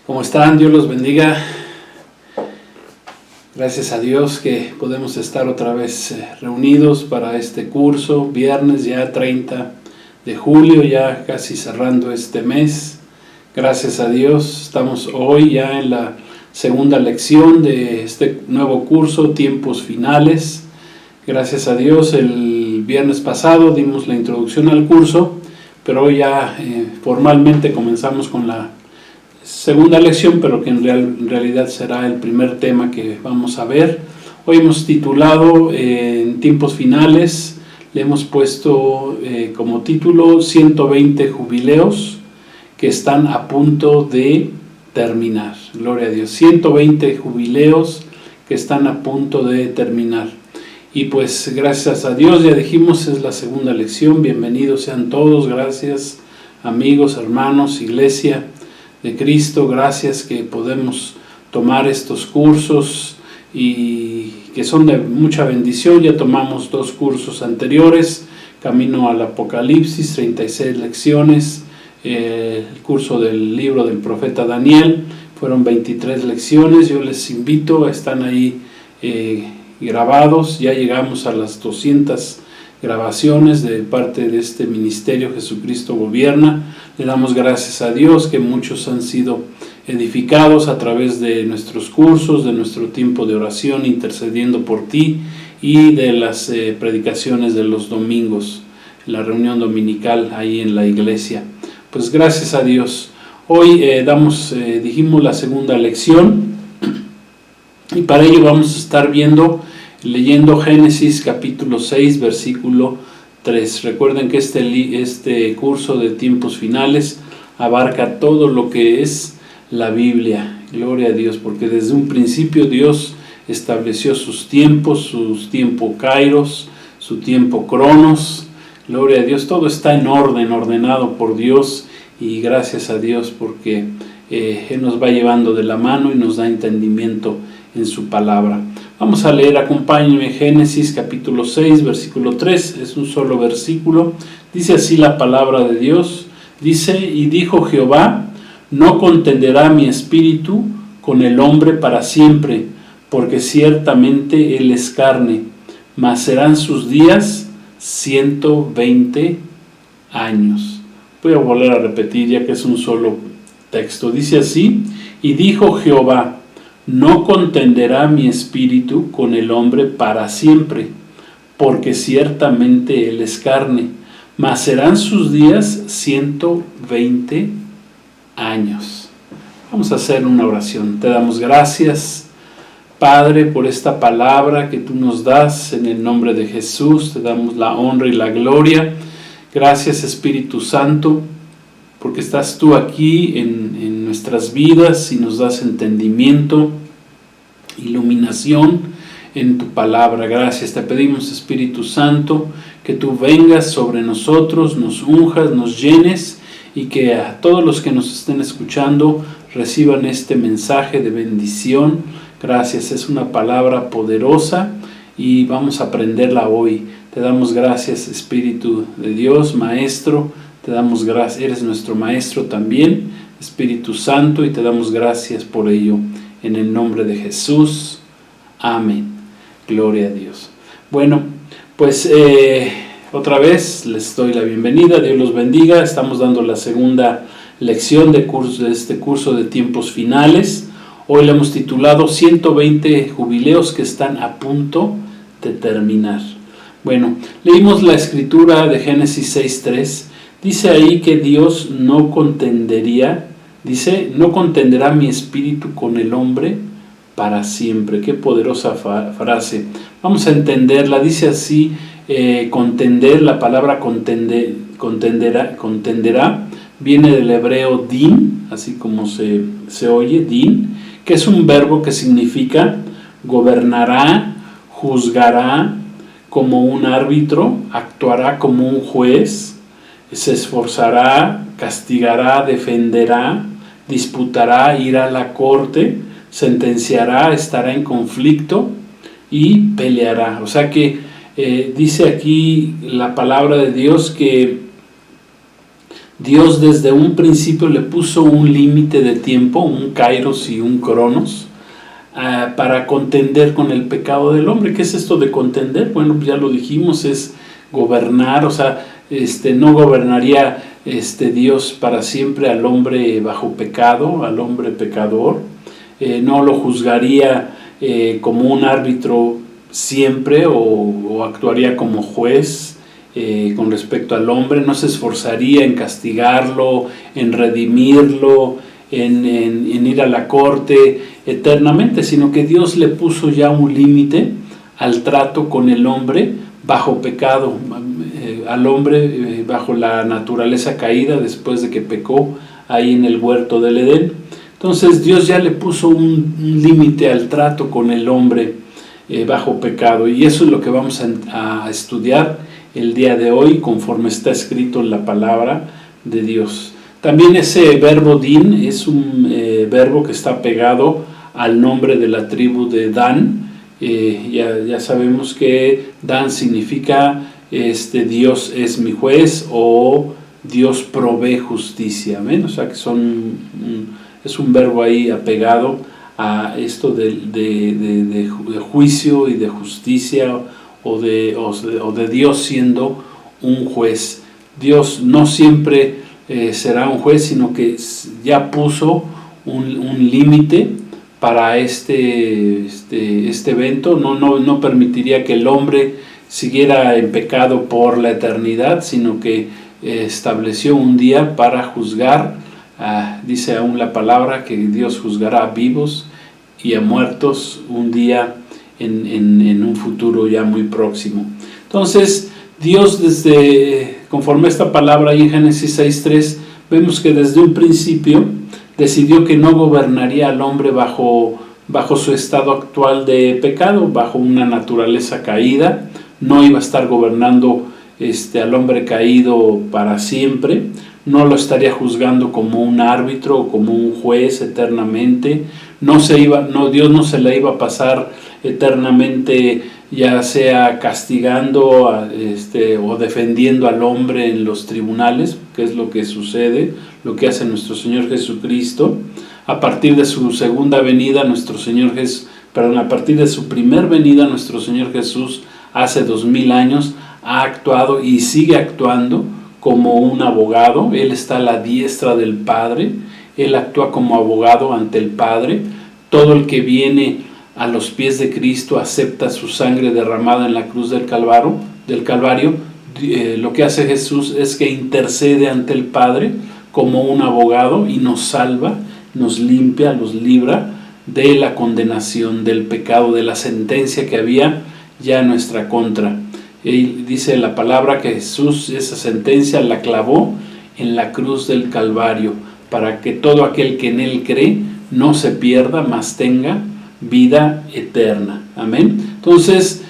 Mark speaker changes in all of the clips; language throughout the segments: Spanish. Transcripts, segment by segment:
Speaker 1: ¿Cómo están? Dios los bendiga. Gracias a Dios que podemos estar otra vez reunidos para este curso, viernes ya 30 de julio, ya casi cerrando este mes. Gracias a Dios, estamos hoy ya en la segunda lección de este nuevo curso, Tiempos Finales. Gracias a Dios, el viernes pasado dimos la introducción al curso, pero hoy ya formalmente comenzamos con la segunda lección, pero que en realidad será el primer tema que vamos a ver. Hoy hemos titulado en Tiempos Finales, le hemos puesto como título 120 jubileos que están a punto de terminar. Gloria a Dios, 120 jubileos que están a punto de terminar. Y pues gracias a Dios, ya dijimos, es la segunda lección. Bienvenidos sean todos, gracias amigos, hermanos, iglesia de Cristo, gracias que podemos tomar estos cursos y que son de mucha bendición. Ya tomamos 2 cursos anteriores, Camino al Apocalipsis, 36 lecciones, el curso del libro del profeta Daniel, fueron 23 lecciones. Yo les invito, están ahí grabados, ya llegamos a las 200 grabaciones de parte de este ministerio Jesucristo Gobierna. Le damos gracias a Dios que muchos han sido edificados a través de nuestros cursos, de nuestro tiempo de oración, intercediendo por ti, y de las predicaciones de los domingos, la reunión dominical ahí en la iglesia. Pues gracias a Dios. Hoy dijimos la segunda lección, y para ello vamos a estar leyendo Génesis capítulo 6, versículo 3. Recuerden que este curso de Tiempos Finales abarca todo lo que es la Biblia. Gloria a Dios, porque desde un principio Dios estableció sus tiempos, su tiempo Kairos, su tiempo Cronos. Gloria a Dios, todo está en orden, ordenado por Dios, y gracias a Dios porque Él nos va llevando de la mano y nos da entendimiento en su palabra. Vamos a leer, acompáñenme, Génesis capítulo 6, versículo 3, es un solo versículo. Dice así la palabra de Dios, dice: y dijo Jehová, no contenderá mi espíritu con el hombre para siempre, porque ciertamente él es carne, mas serán sus días 120 años. Voy a volver a repetir ya que es un solo texto. Dice así: y dijo Jehová, no contenderá mi espíritu con el hombre para siempre, porque ciertamente él es carne, mas serán sus días 120 años. Vamos a hacer una oración. Te damos gracias, Padre, por esta palabra que tú nos das en el nombre de Jesús. Te damos la honra y la gloria. Gracias, Espíritu Santo, porque estás tú aquí en nuestras vidas y nos das entendimiento, iluminación en tu palabra. Gracias, te pedimos, Espíritu Santo, que tú vengas sobre nosotros, nos unjas, nos llenes, y que a todos los que nos estén escuchando reciban este mensaje de bendición. Gracias, es una palabra poderosa y vamos a aprenderla hoy. Te damos gracias, Espíritu de Dios, Maestro. Te damos gracias, eres nuestro Maestro también, Espíritu Santo, y te damos gracias por ello, en el nombre de Jesús. Amén. Gloria a Dios. Bueno, pues otra vez les doy la bienvenida, Dios los bendiga. Estamos dando la segunda lección de este curso de Tiempos Finales. Hoy le hemos titulado 120 jubileos que están a punto de terminar. Bueno, leímos la escritura de Génesis 6:3. Dice ahí que Dios no contenderá mi espíritu con el hombre para siempre. Qué poderosa frase. Vamos a entenderla. Dice así, contender, la palabra contenderá, viene del hebreo din, así como se oye, din, que es un verbo que significa gobernará, juzgará como un árbitro, actuará como un juez, se esforzará, castigará, defenderá, disputará, irá a la corte, sentenciará, estará en conflicto y peleará. O sea que dice aquí la palabra de Dios que Dios desde un principio le puso un límite de tiempo, un kairos y un cronos, para contender con el pecado del hombre. ¿Qué es esto de contender? Bueno, pues ya lo dijimos, es gobernar, o sea, no gobernaría Dios para siempre al hombre bajo pecado, al hombre pecador, no lo juzgaría como un árbitro siempre o actuaría como juez con respecto al hombre, no se esforzaría en castigarlo, en redimirlo, en ir a la corte eternamente, sino que Dios le puso ya un límite al trato con el hombre bajo pecado, al hombre bajo la naturaleza caída después de que pecó ahí en el huerto del Edén. Entonces Dios ya le puso un límite al trato con el hombre bajo pecado, y eso es lo que vamos a estudiar el día de hoy conforme está escrito en la palabra de Dios. También ese verbo din es un verbo que está pegado al nombre de la tribu de Dan. Ya sabemos que Dan significa Dios es mi juez o Dios provee justicia. ¿Ven? O sea que es un verbo ahí apegado a esto de juicio y de justicia o de Dios siendo un juez. Dios no siempre será un juez, sino que ya puso un límite para este evento. No permitiría que el hombre siguiera en pecado por la eternidad, sino que estableció un día para juzgar. Dice aún la palabra que Dios juzgará a vivos y a muertos un día en un futuro ya muy próximo. Entonces Dios, conforme a esta palabra ahí en Génesis 6:3, vemos que desde un principio decidió que no gobernaría al hombre bajo su estado actual de pecado, bajo una naturaleza caída. No iba a estar gobernando al hombre caído para siempre, no lo estaría juzgando como un árbitro o como un juez eternamente. Dios no se le iba a pasar eternamente, ya sea castigando o defendiendo al hombre en los tribunales, que es lo que sucede, lo que hace nuestro Señor Jesucristo. A partir de su segunda venida, a partir de su primer venida, nuestro Señor Jesús, hace 2000 años, ha actuado y sigue actuando como un abogado. Él está a la diestra del Padre, Él actúa como abogado ante el Padre. Todo el que viene a los pies de Cristo acepta su sangre derramada en la cruz del Calvario. Lo que hace Jesús es que intercede ante el Padre como un abogado y nos salva, nos limpia, nos libra de la condenación, del pecado, de la sentencia que había ya en nuestra contra. Y dice la palabra que Jesús esa sentencia la clavó en la cruz del Calvario para que todo aquel que en Él cree no se pierda, mas tenga vida eterna. Amén. Entonces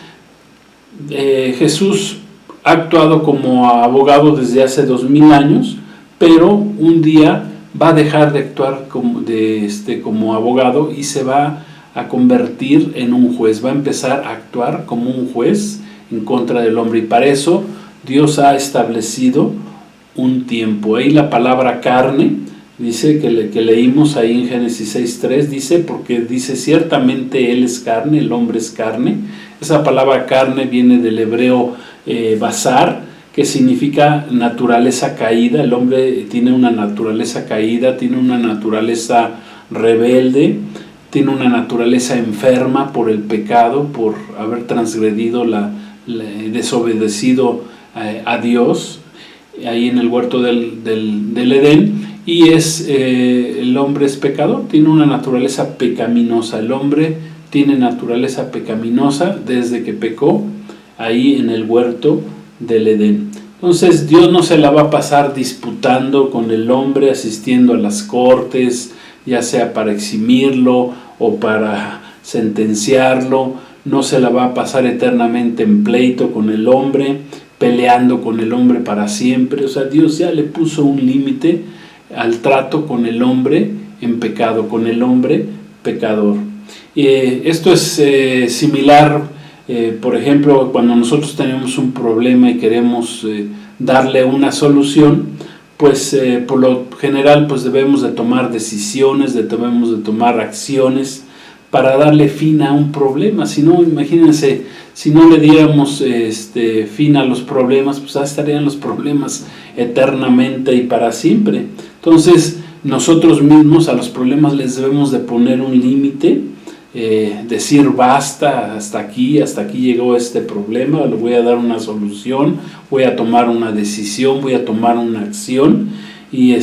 Speaker 1: Jesús ha actuado como abogado desde hace 2000 años, pero un día va a dejar de actuar como abogado y se va a convertir en un juez. Va a empezar a actuar como un juez en contra del hombre, y para eso Dios ha establecido un tiempo. Ahí la palabra carne, dice que leímos ahí en Génesis 6:3, porque dice ciertamente Él es carne, el hombre es carne. Esa palabra carne viene del hebreo basar, que significa naturaleza caída. El hombre tiene una naturaleza caída, tiene una naturaleza rebelde, tiene una naturaleza enferma por el pecado, por haber transgredido desobedecido a Dios ahí en el huerto del Edén. Y el hombre es pecador, tiene una naturaleza pecaminosa. El hombre tiene naturaleza pecaminosa desde que pecó ahí en el huerto del Edén. Entonces Dios no se la va a pasar disputando con el hombre, asistiendo a las cortes, ya sea para eximirlo o para sentenciarlo. No se la va a pasar eternamente en pleito con el hombre, peleando con el hombre para siempre. O sea, Dios ya le puso un límite al trato con el hombre en pecado, con el hombre pecador. Esto es similar, por ejemplo, cuando nosotros tenemos un problema y queremos darle una solución, pues por lo general pues debemos de tomar decisiones, debemos de tomar acciones para darle fin a un problema. Si no, imagínense, si no le diéramos fin a los problemas, pues estarían los problemas eternamente y para siempre. Entonces nosotros mismos a los problemas les debemos de poner un límite, decir basta, hasta aquí llegó este problema, le voy a dar una solución, voy a tomar una decisión, voy a tomar una acción y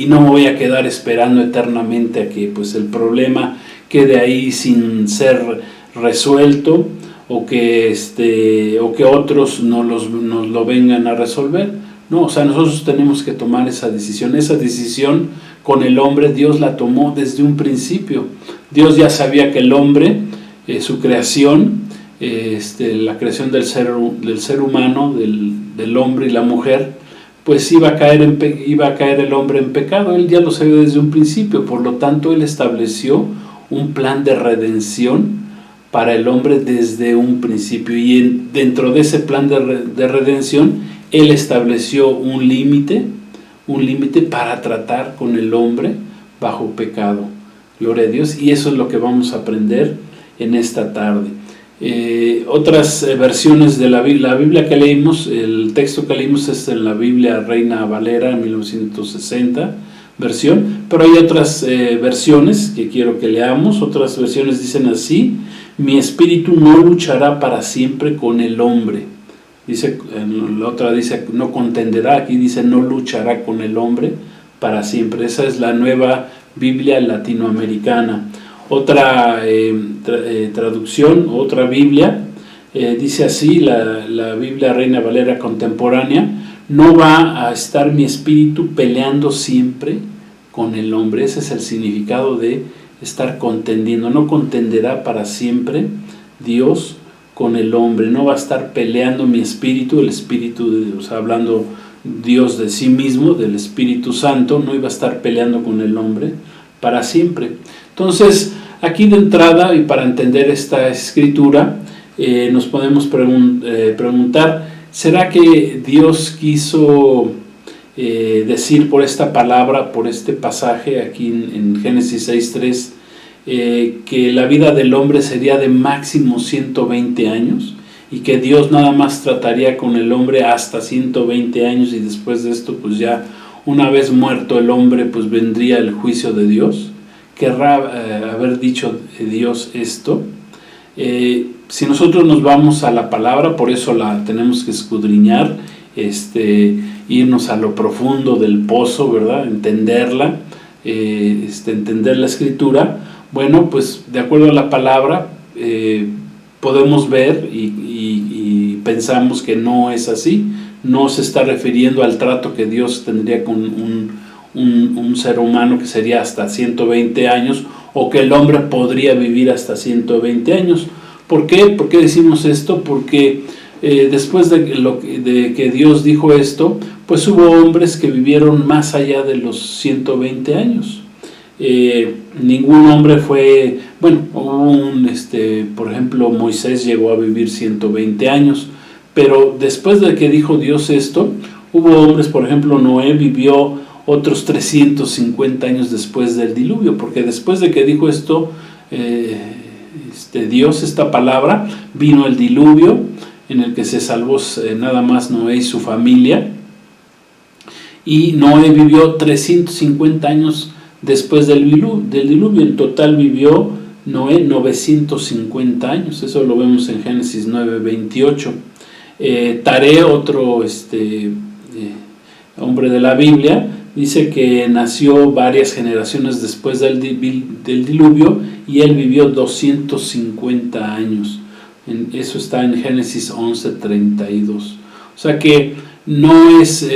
Speaker 1: no me voy a quedar esperando eternamente a que pues el problema quede ahí sin ser resuelto o que otros nos lo vengan a resolver. No, o sea, nosotros tenemos que tomar esa decisión. Esa decisión con el hombre Dios la tomó desde un principio. Dios ya sabía que el hombre, su creación, la creación del ser humano, del hombre y la mujer, pues iba a caer el hombre en pecado. Él ya lo sabía desde un principio, por lo tanto Él estableció un plan de redención para el hombre desde un principio, y dentro de ese plan de redención Él estableció un límite para tratar con el hombre bajo pecado. Gloria a Dios, y eso es lo que vamos a aprender en esta tarde. Otras versiones de la Biblia que leímos, el texto que leímos es en la Biblia Reina Valera 1960 versión, pero hay otras versiones que quiero que leamos. Otras versiones dicen así: mi espíritu no luchará para siempre con el hombre. Dice, la otra dice no contenderá, aquí dice no luchará con el hombre para siempre. Esa es la Nueva Biblia latinoamericana. Otra traducción, otra Biblia, dice así, la Biblia Reina Valera contemporánea: no va a estar mi espíritu peleando siempre con el hombre. Ese es el significado de estar contendiendo. No contenderá para siempre Dios con el hombre. No va a estar peleando mi espíritu, el espíritu de Dios, hablando Dios de sí mismo, del Espíritu Santo, no iba a estar peleando con el hombre para siempre. Entonces, aquí de entrada, y para entender esta escritura, nos podemos preguntar: ¿será que Dios quiso decir por esta palabra, por este pasaje aquí en Génesis 6:3, que la vida del hombre sería de máximo 120 años y que Dios nada más trataría con el hombre hasta 120 años y después de esto pues ya una vez muerto el hombre pues vendría el juicio de Dios? ¿Querrá haber dicho Dios esto? Si nosotros nos vamos a la palabra, por eso la tenemos que escudriñar, irnos a lo profundo del pozo, ¿verdad? Entenderla, entender la escritura. Bueno, pues de acuerdo a la palabra podemos ver y pensamos que no es así. No se está refiriendo al trato que Dios tendría con un ser humano que sería hasta 120 años, o que el hombre podría vivir hasta 120 años. ¿Por qué? ¿Por qué decimos esto? Porque después de que Dios dijo esto, pues hubo hombres que vivieron más allá de los 120 años. Ningún hombre fue, bueno, por ejemplo, Moisés llegó a vivir 120 años, pero después de que dijo Dios esto, hubo hombres, por ejemplo, Noé vivió otros 350 años después del diluvio, porque después de que dijo esto, Dios, esta palabra, vino el diluvio, en el que se salvó nada más Noé y su familia, y Noé vivió 350 años después del diluvio. En total vivió Noé 950 años, eso lo vemos en Génesis 9:28. Taré, otro hombre de la Biblia, dice que nació varias generaciones después del diluvio y él vivió 250 años. Eso está en Génesis 11:32. O sea que no es,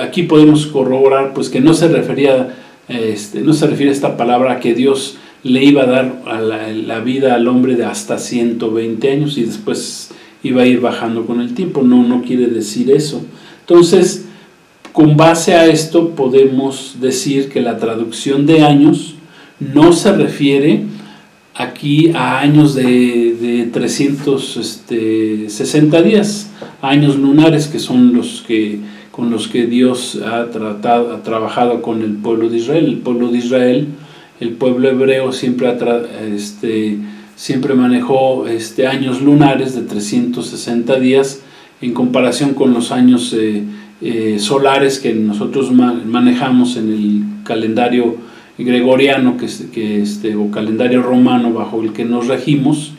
Speaker 1: aquí podemos corroborar pues que no se refiere esta palabra a que Dios le iba a dar a la vida al hombre de hasta 120 años y después iba a ir bajando con el tiempo. No quiere decir eso. Entonces, con base a esto podemos decir que la traducción de años no se refiere aquí a años de 360 días, años lunares, que son los que con los que Dios ha trabajado con el pueblo de Israel. El pueblo de Israel, el pueblo hebreo siempre manejó años lunares de 360 días en comparación con los años solares que nosotros manejamos en el calendario gregoriano o calendario romano bajo el que nos regimos,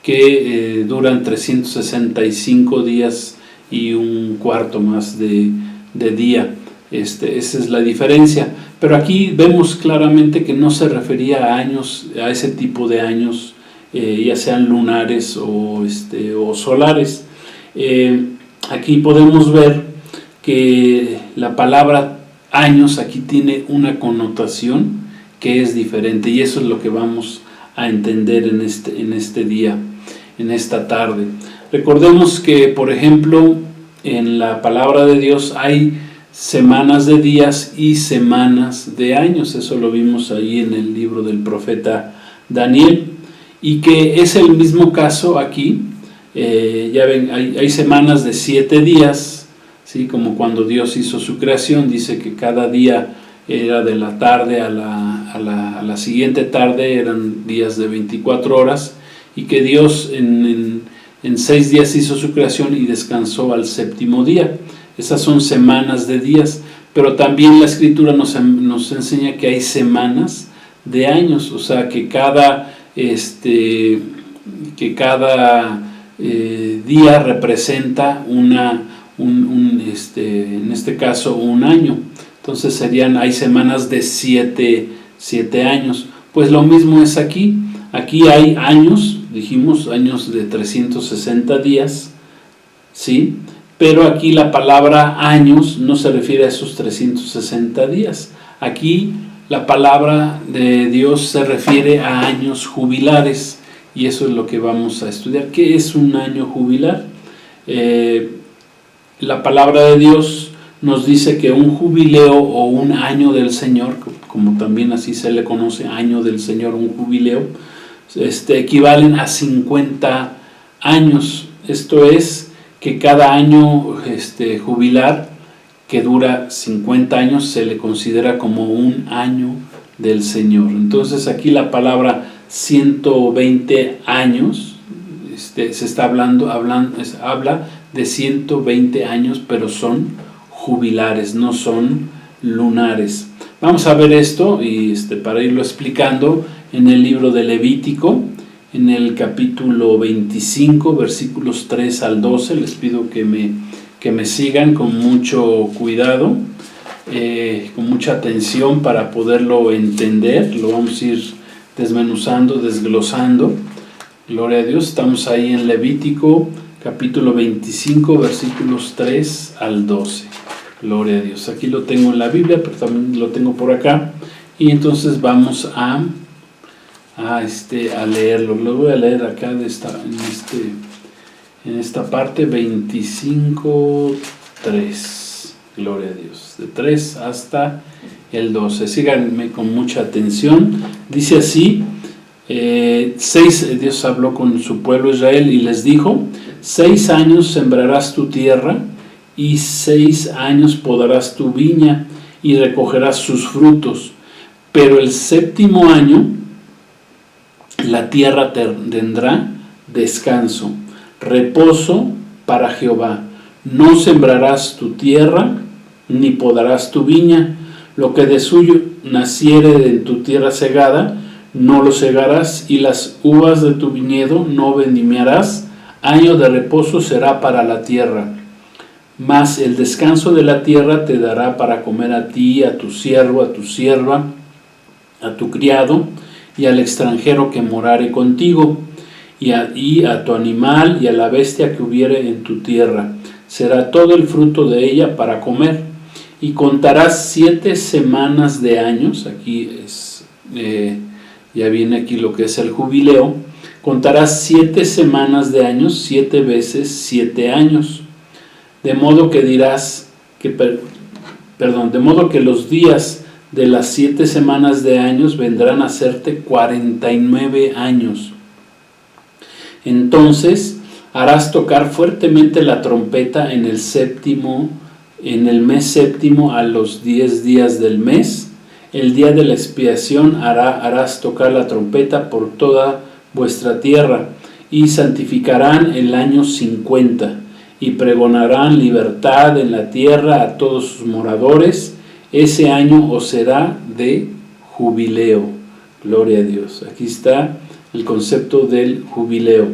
Speaker 1: que duran 365 días y un cuarto más de día. Esa es la diferencia, pero aquí vemos claramente que no se refería a años, a ese tipo de años, ya sean lunares o solares. Aquí podemos ver que la palabra años aquí tiene una connotación que es diferente, y eso es lo que vamos a entender en este día, en esta tarde. Recordemos que, por ejemplo, en la palabra de Dios hay semanas de días y semanas de años. Eso lo vimos ahí en el libro del profeta Daniel, y que es el mismo caso aquí. Ya ven, hay semanas de 7 días, ¿sí? Como cuando Dios hizo su creación, dice que cada día era de la tarde a la siguiente tarde, eran días de 24 horas, y que Dios en 6 días hizo su creación y descansó al séptimo día. Esas son semanas de días, pero también la Escritura nos enseña que hay semanas de años, o sea que cada día representa en este caso un año. Entonces hay semanas de 7 años. Pues lo mismo es aquí. Aquí hay años, dijimos, años de 360 días, ¿sí? Pero aquí la palabra años no se refiere a esos 360 días. Aquí la palabra de Dios se refiere a años jubilares, y eso es lo que vamos a estudiar. ¿Qué es un año jubilar? La palabra de Dios nos dice que un jubileo o un año del Señor, como también así se le conoce, año del Señor, un jubileo, equivalen a 50 años. Esto es que cada año jubilar que dura 50 años se le considera como un año del Señor. Entonces aquí la palabra 120 años, se está habla de 120 años, pero son jubilares, no son lunares. Vamos a ver esto y para irlo explicando en el libro de Levítico, en el capítulo 25, versículos 3 al 12. Les pido que me sigan con mucho cuidado, con mucha atención para poderlo entender. Lo vamos a ir desmenuzando, desglosando. Gloria a Dios. Estamos ahí en Levítico, capítulo 25, versículos 3 al 12. Gloria a Dios. Aquí lo tengo en la Biblia, pero también lo tengo por acá. Y entonces vamos a leerlo. Lo voy a leer acá en esta parte, 25, 3. Gloria a Dios. De 3 hasta el 12. Síganme con mucha atención. Dice así: Dios habló con su pueblo Israel y les dijo: 6 años sembrarás tu tierra, y 6 años podarás tu viña, y recogerás sus frutos. Pero el 7º año la tierra tendrá descanso, reposo para Jehová. No sembrarás tu tierra, ni podarás tu viña. Lo que de suyo naciere en tu tierra segada, no lo segarás, y las uvas de tu viñedo no vendimiarás. Año de reposo será para la tierra. Mas el descanso de la tierra te dará para comer a ti, a tu siervo, a tu sierva, a tu criado, y al extranjero que morare contigo, y a tu animal y a la bestia que hubiere en tu tierra. Será todo el fruto de ella para comer. Y contarás 7 semanas de años. Aquí ya viene aquí lo que es el jubileo. Contarás 7 semanas de años, 7 veces 7 años. De modo que los días de las 7 semanas de años vendrán a serte 49 años. Entonces harás tocar fuertemente la trompeta en el 7º en el mes séptimo a los 10 días del mes. El día de la expiación harás tocar la trompeta por toda vuestra tierra, y santificarán el año 50, y pregonarán libertad en la tierra a todos sus moradores. Ese año os será de jubileo. Gloria a Dios. Aquí está el concepto del jubileo,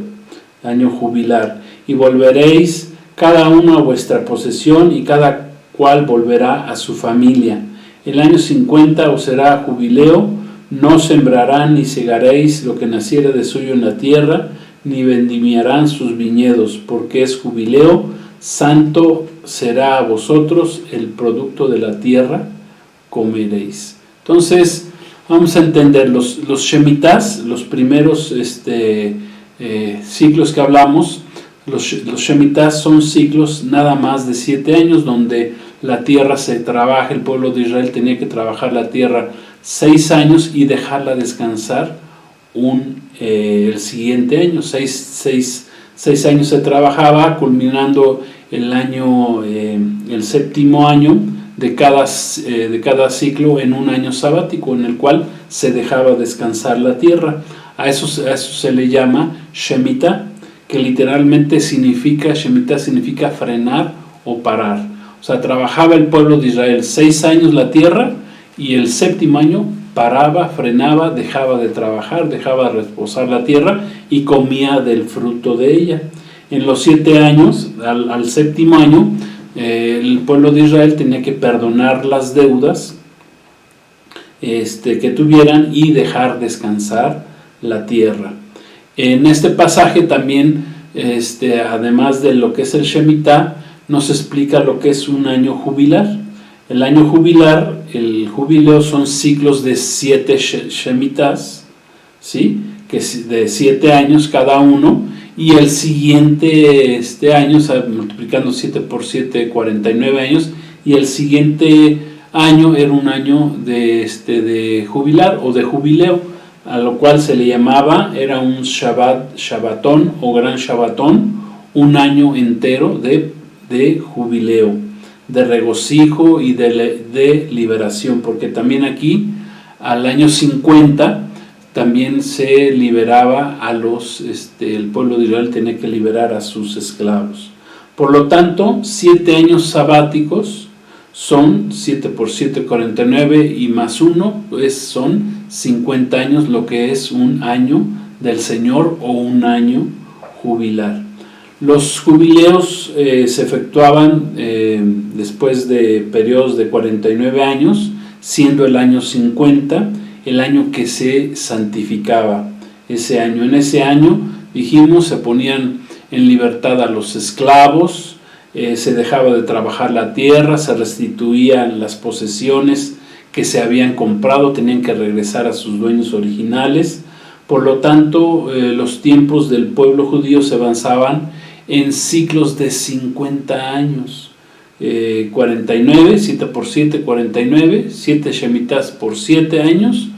Speaker 1: año jubilar. Y volveréis cada uno a vuestra posesión, y cada cual volverá a su familia. El año 50 os será jubileo. No sembrarán ni segaréis lo que naciere de suyo en la tierra, ni vendimiarán sus viñedos, porque es jubileo. Santo será a vosotros, el producto de la tierra comeréis. Entonces vamos a entender los Shemitas, los primeros ciclos que hablamos. Los Shemitas son ciclos nada más de 7 años, donde la tierra se trabaja. El pueblo de Israel tenía que trabajar la tierra 6 años y dejarla descansar el siguiente año. 6 años se trabajaba, culminando el año, el séptimo año de cada ciclo en un año sabático, en el cual se dejaba descansar la tierra. A eso se le llama Shemitah, que literalmente Shemitah significa frenar o parar. O sea, trabajaba el pueblo de Israel 6 años la tierra, y el séptimo año paraba, frenaba, dejaba de trabajar, dejaba de reposar la tierra y comía del fruto de ella. En los 7 años, al séptimo año, el pueblo de Israel tenía que perdonar las deudas que tuvieran y dejar descansar la tierra. En este pasaje también, además de lo que es el Shemitah, nos explica lo que es un año jubilar. El año jubilar, el jubileo, son ciclos de 7 Shemitas, ¿sí? Que es de 7 años cada uno, y el siguiente año, o sea, multiplicando 7 por 7, 49 años, y el siguiente año era un año de jubilar o de jubileo, a lo cual se le llamaba, era un Shabbatón o gran Shabbatón, un año entero de jubileo, de regocijo y de liberación, porque también aquí al año 50 también se liberaba a el pueblo de Israel tenía que liberar a sus esclavos. Por lo tanto, 7 años sabáticos son 7 por 7, 49, y más 1, pues son 50 años, lo que es un año del Señor o un año jubilar. Los jubileos se efectuaban después de periodos de 49 años, siendo el año 50 el año que se santificaba. Ese año, en ese año, dijimos, se ponían en libertad a los esclavos, se dejaba de trabajar la tierra, se restituían las posesiones que se habían comprado, tenían que regresar a sus dueños originales. Por lo tanto, los tiempos del pueblo judío se avanzaban en ciclos de 50 años. 49, 7 por 7, 49, 7 Shemitas por 7 años,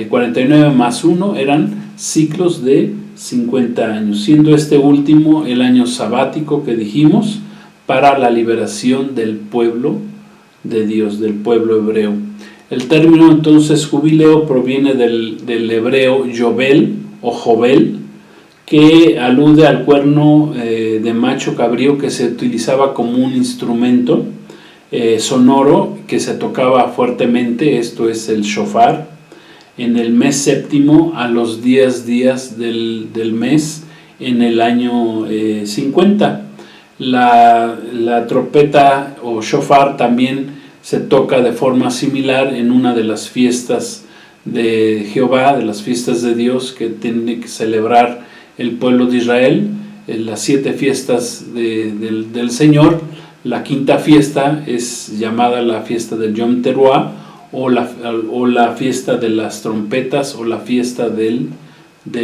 Speaker 1: 49 más 1 eran ciclos de 50 años, siendo este último el año sabático que dijimos para la liberación del pueblo de Dios, del pueblo hebreo. El término entonces jubileo proviene del hebreo Yobel o Jobel, que alude al cuerno de macho cabrío que se utilizaba como un instrumento sonoro que se tocaba fuertemente, esto es el shofar, en el mes séptimo a los 10 días del mes en el año 50. La trompeta o shofar también se toca de forma similar en una de las fiestas de Jehová, de las fiestas de Dios que tiene que celebrar el pueblo de Israel, las 7 fiestas del Señor. La quinta fiesta es llamada la fiesta del Yom Teruah, o la fiesta de las trompetas, o la fiesta del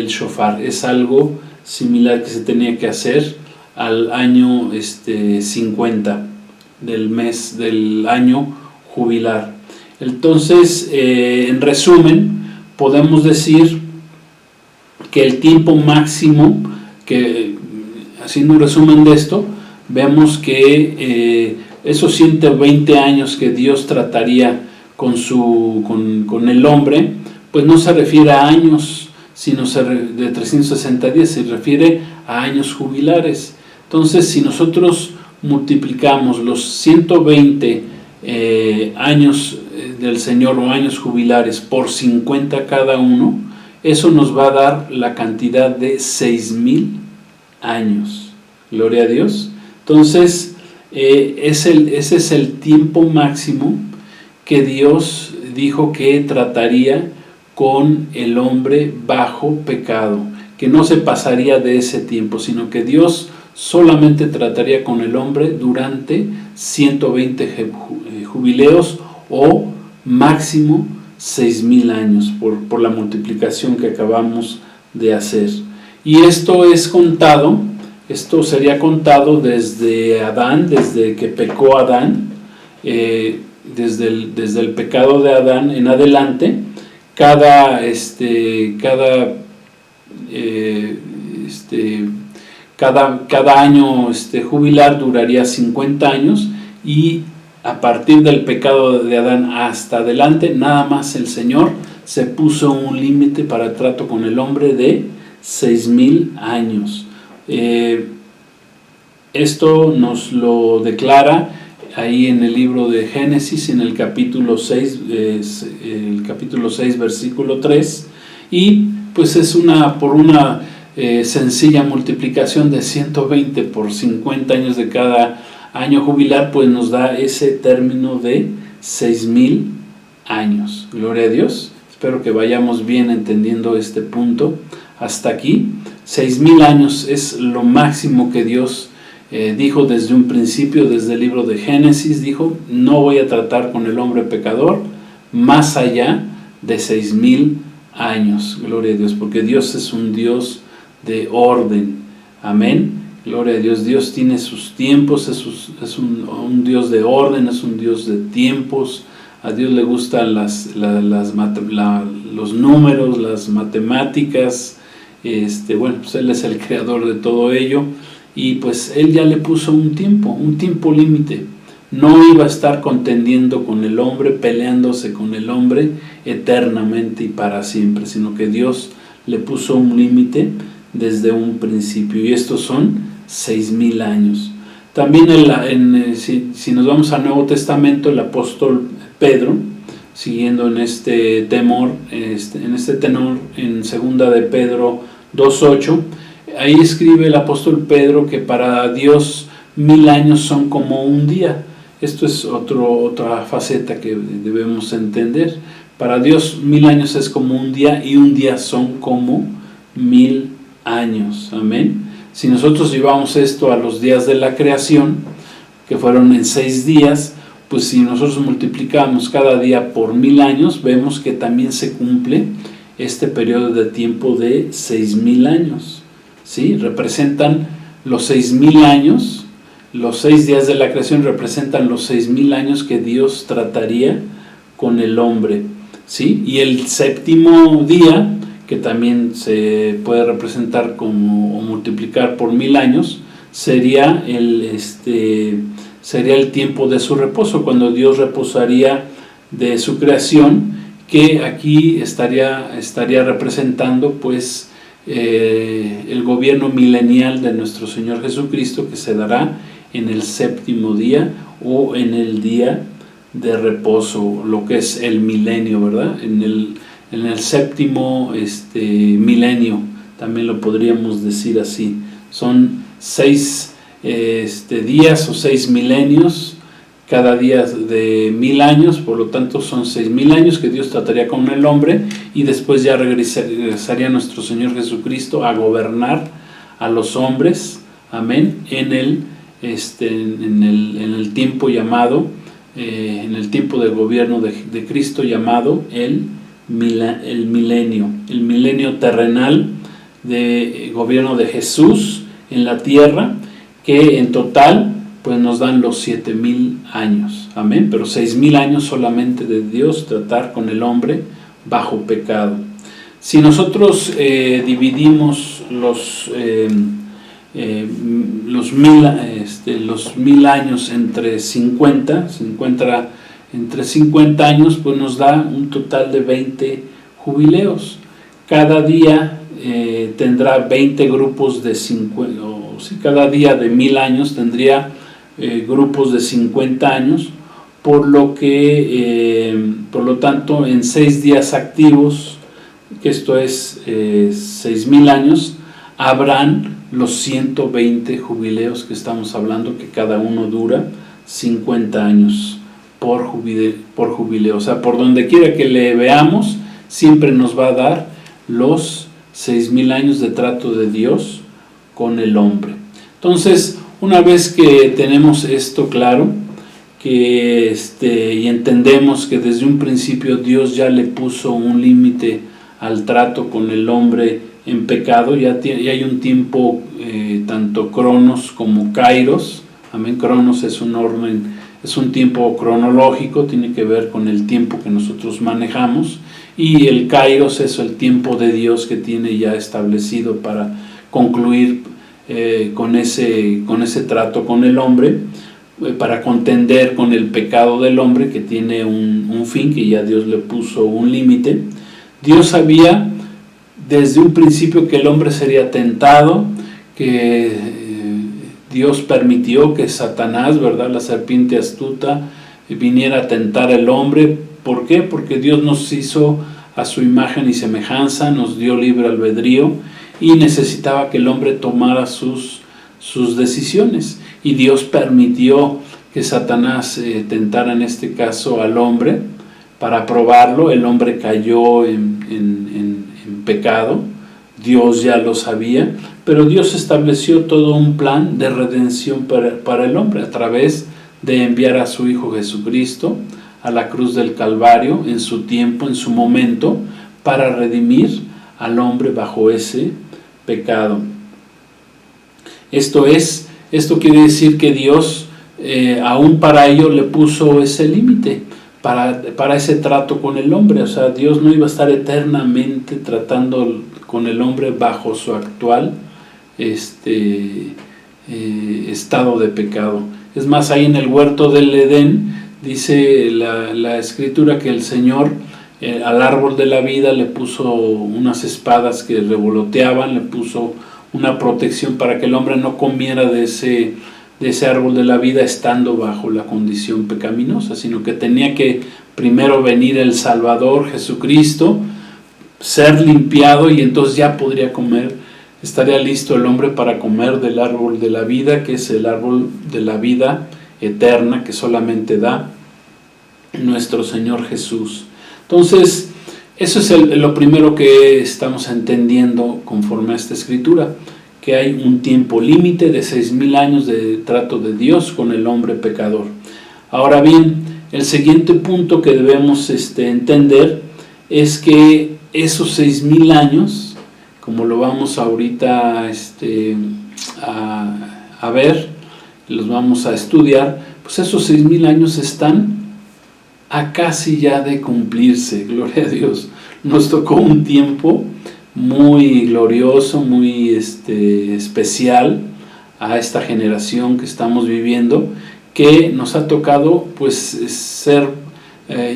Speaker 1: shofar. Es algo similar que se tenía que hacer al año 50 del año jubilar. Entonces, en resumen, podemos decir que el tiempo máximo, que haciendo un resumen de esto, vemos que esos 120 años que Dios trataría con el hombre, pues no se refiere a años, sino de 360 días, se refiere a años jubilares. Entonces, si nosotros multiplicamos los 120 años del Señor o años jubilares por 50 cada uno, eso nos va a dar la cantidad de 6,000 años. Gloria a Dios. Entonces, ese es el tiempo máximo que Dios dijo que trataría con el hombre bajo pecado, que no se pasaría de ese tiempo, sino que Dios solamente trataría con el hombre durante 120 jubileos o máximo 6,000 años por la multiplicación que acabamos de hacer. Y esto sería contado desde Adán, desde que pecó Adán, desde el pecado de Adán en adelante. Cada año jubilar duraría 50 años, y a partir del pecado de Adán hasta adelante, nada más el Señor se puso un límite para el trato con el hombre de 6,000 años. Esto nos lo declara ahí en el libro de Génesis, en el capítulo 6, versículo 3, y pues es por una sencilla multiplicación de 120 por 50 años de cada año jubilar, pues nos da ese término de 6,000 años. Gloria a Dios. Espero que vayamos bien entendiendo este punto hasta aquí. 6,000 años es lo máximo que Dios dijo desde un principio, desde el libro de Génesis. Dijo: no voy a tratar con el hombre pecador más allá de 6,000 años. Gloria a Dios, porque Dios es un Dios de orden. Amén. Gloria a Dios. Dios tiene sus tiempos, es un Dios de orden, es un Dios de tiempos. A Dios le gustan los números, las matemáticas. Pues Él es el creador de todo ello, y pues Él ya le puso un tiempo límite. No iba a estar contendiendo con el hombre, peleándose con el hombre eternamente y para siempre, sino que Dios le puso un límite desde un principio, y estos son 6,000 años. También si nos vamos al Nuevo Testamento, el apóstol Pedro, siguiendo en este tenor, en 2 de Pedro 2:8, ahí escribe el apóstol Pedro que para Dios 1,000 años son como un día. Esto es otra faceta que debemos entender. Para Dios 1,000 años es como un día, y un día son como 1,000 años. Amén. Si nosotros llevamos esto a los días de la creación, que fueron en 6 días, pues si nosotros multiplicamos cada día por 1,000 años, vemos que también se cumple este periodo de tiempo de 6,000 años. ¿Sí? Representan los 6,000 años, los 6 días de la creación representan los 6,000 años que Dios trataría con el hombre. ¿Sí? Y el séptimo día, que también se puede representar o multiplicar por 1,000 años, sería el tiempo de su reposo, cuando Dios reposaría de su creación, que aquí estaría representando pues el gobierno milenial de nuestro Señor Jesucristo, que se dará en el séptimo día o en el día de reposo, lo que es el milenio, ¿verdad? En el séptimo milenio, también lo podríamos decir así. Son 6 días o 6 milenios, cada día de 1,000 años, por lo tanto son 6,000 años que Dios trataría con el hombre, y después ya regresaría nuestro Señor Jesucristo a gobernar a los hombres. Amén. En el tiempo llamado, en el tiempo del gobierno de Cristo, llamado el milenio, el milenio terrenal de gobierno de Jesús en la tierra, que en total pues nos dan los 7,000 años. Amén. Pero 6,000 años solamente de Dios tratar con el hombre bajo pecado. Si nosotros dividimos los 1000 años entre 50 años, pues nos da un total de 20 jubileos. Cada día tendrá 20 grupos de 50, cada día de 1000 años tendría grupos de 50 años, por lo tanto, en 6 días activos, que esto es 6000 años, habrán los 120 jubileos que estamos hablando, que cada uno dura 50 años por jubileo. O sea, por donde quiera que le veamos, siempre nos va a dar los 6000 años de trato de Dios con el hombre. Entonces, una vez que tenemos esto claro, y entendemos que desde un principio Dios ya le puso un límite al trato con el hombre en pecado, ya hay un tiempo, tanto cronos como kairos. Amén. Cronos es un orden, es un tiempo cronológico, tiene que ver con el tiempo que nosotros manejamos, y el kairos es el tiempo de Dios que tiene ya establecido para concluir con ese trato con el hombre, para contender con el pecado del hombre, que tiene un fin, que ya Dios le puso un límite. Dios sabía desde un principio que el hombre sería tentado, que Dios permitió que Satanás, ¿verdad?, la serpiente astuta, viniera a tentar al hombre. ¿Por qué? Porque Dios nos hizo a su imagen y semejanza, nos dio libre albedrío, y necesitaba que el hombre tomara sus decisiones. Y Dios permitió que Satanás tentara en este caso al hombre para probarlo. El hombre cayó en pecado, Dios ya lo sabía, pero Dios estableció todo un plan de redención para el hombre a través de enviar a su Hijo Jesucristo a la cruz del Calvario en su tiempo, en su momento, para redimir al hombre bajo ese pecado. Esto quiere decir que Dios, aún para ello, le puso ese límite, para ese trato con el hombre. O sea, Dios no iba a estar eternamente tratando con el hombre bajo su actual estado de pecado. Es más, ahí en el huerto del Edén, dice la Escritura que el Señor al árbol de la vida le puso unas espadas que revoloteaban, le puso una protección para que el hombre no comiera de ese árbol de la vida estando bajo la condición pecaminosa, sino que tenía que primero venir el Salvador Jesucristo, ser limpiado, y entonces ya podría comer, estaría listo el hombre para comer del árbol de la vida, que es el árbol de la vida eterna que solamente da nuestro Señor Jesús. Entonces, eso es lo primero que estamos entendiendo conforme a esta escritura, que hay un tiempo límite de 6000 años de trato de Dios con el hombre pecador. Ahora bien, el siguiente punto que debemos entender es que esos 6000 años, como lo vamos ahorita a ver, los vamos a estudiar, pues esos 6000 años están a casi ya de cumplirse. Gloria a Dios. Nos tocó un tiempo muy glorioso, muy especial a esta generación que estamos viviendo, que nos ha tocado pues ser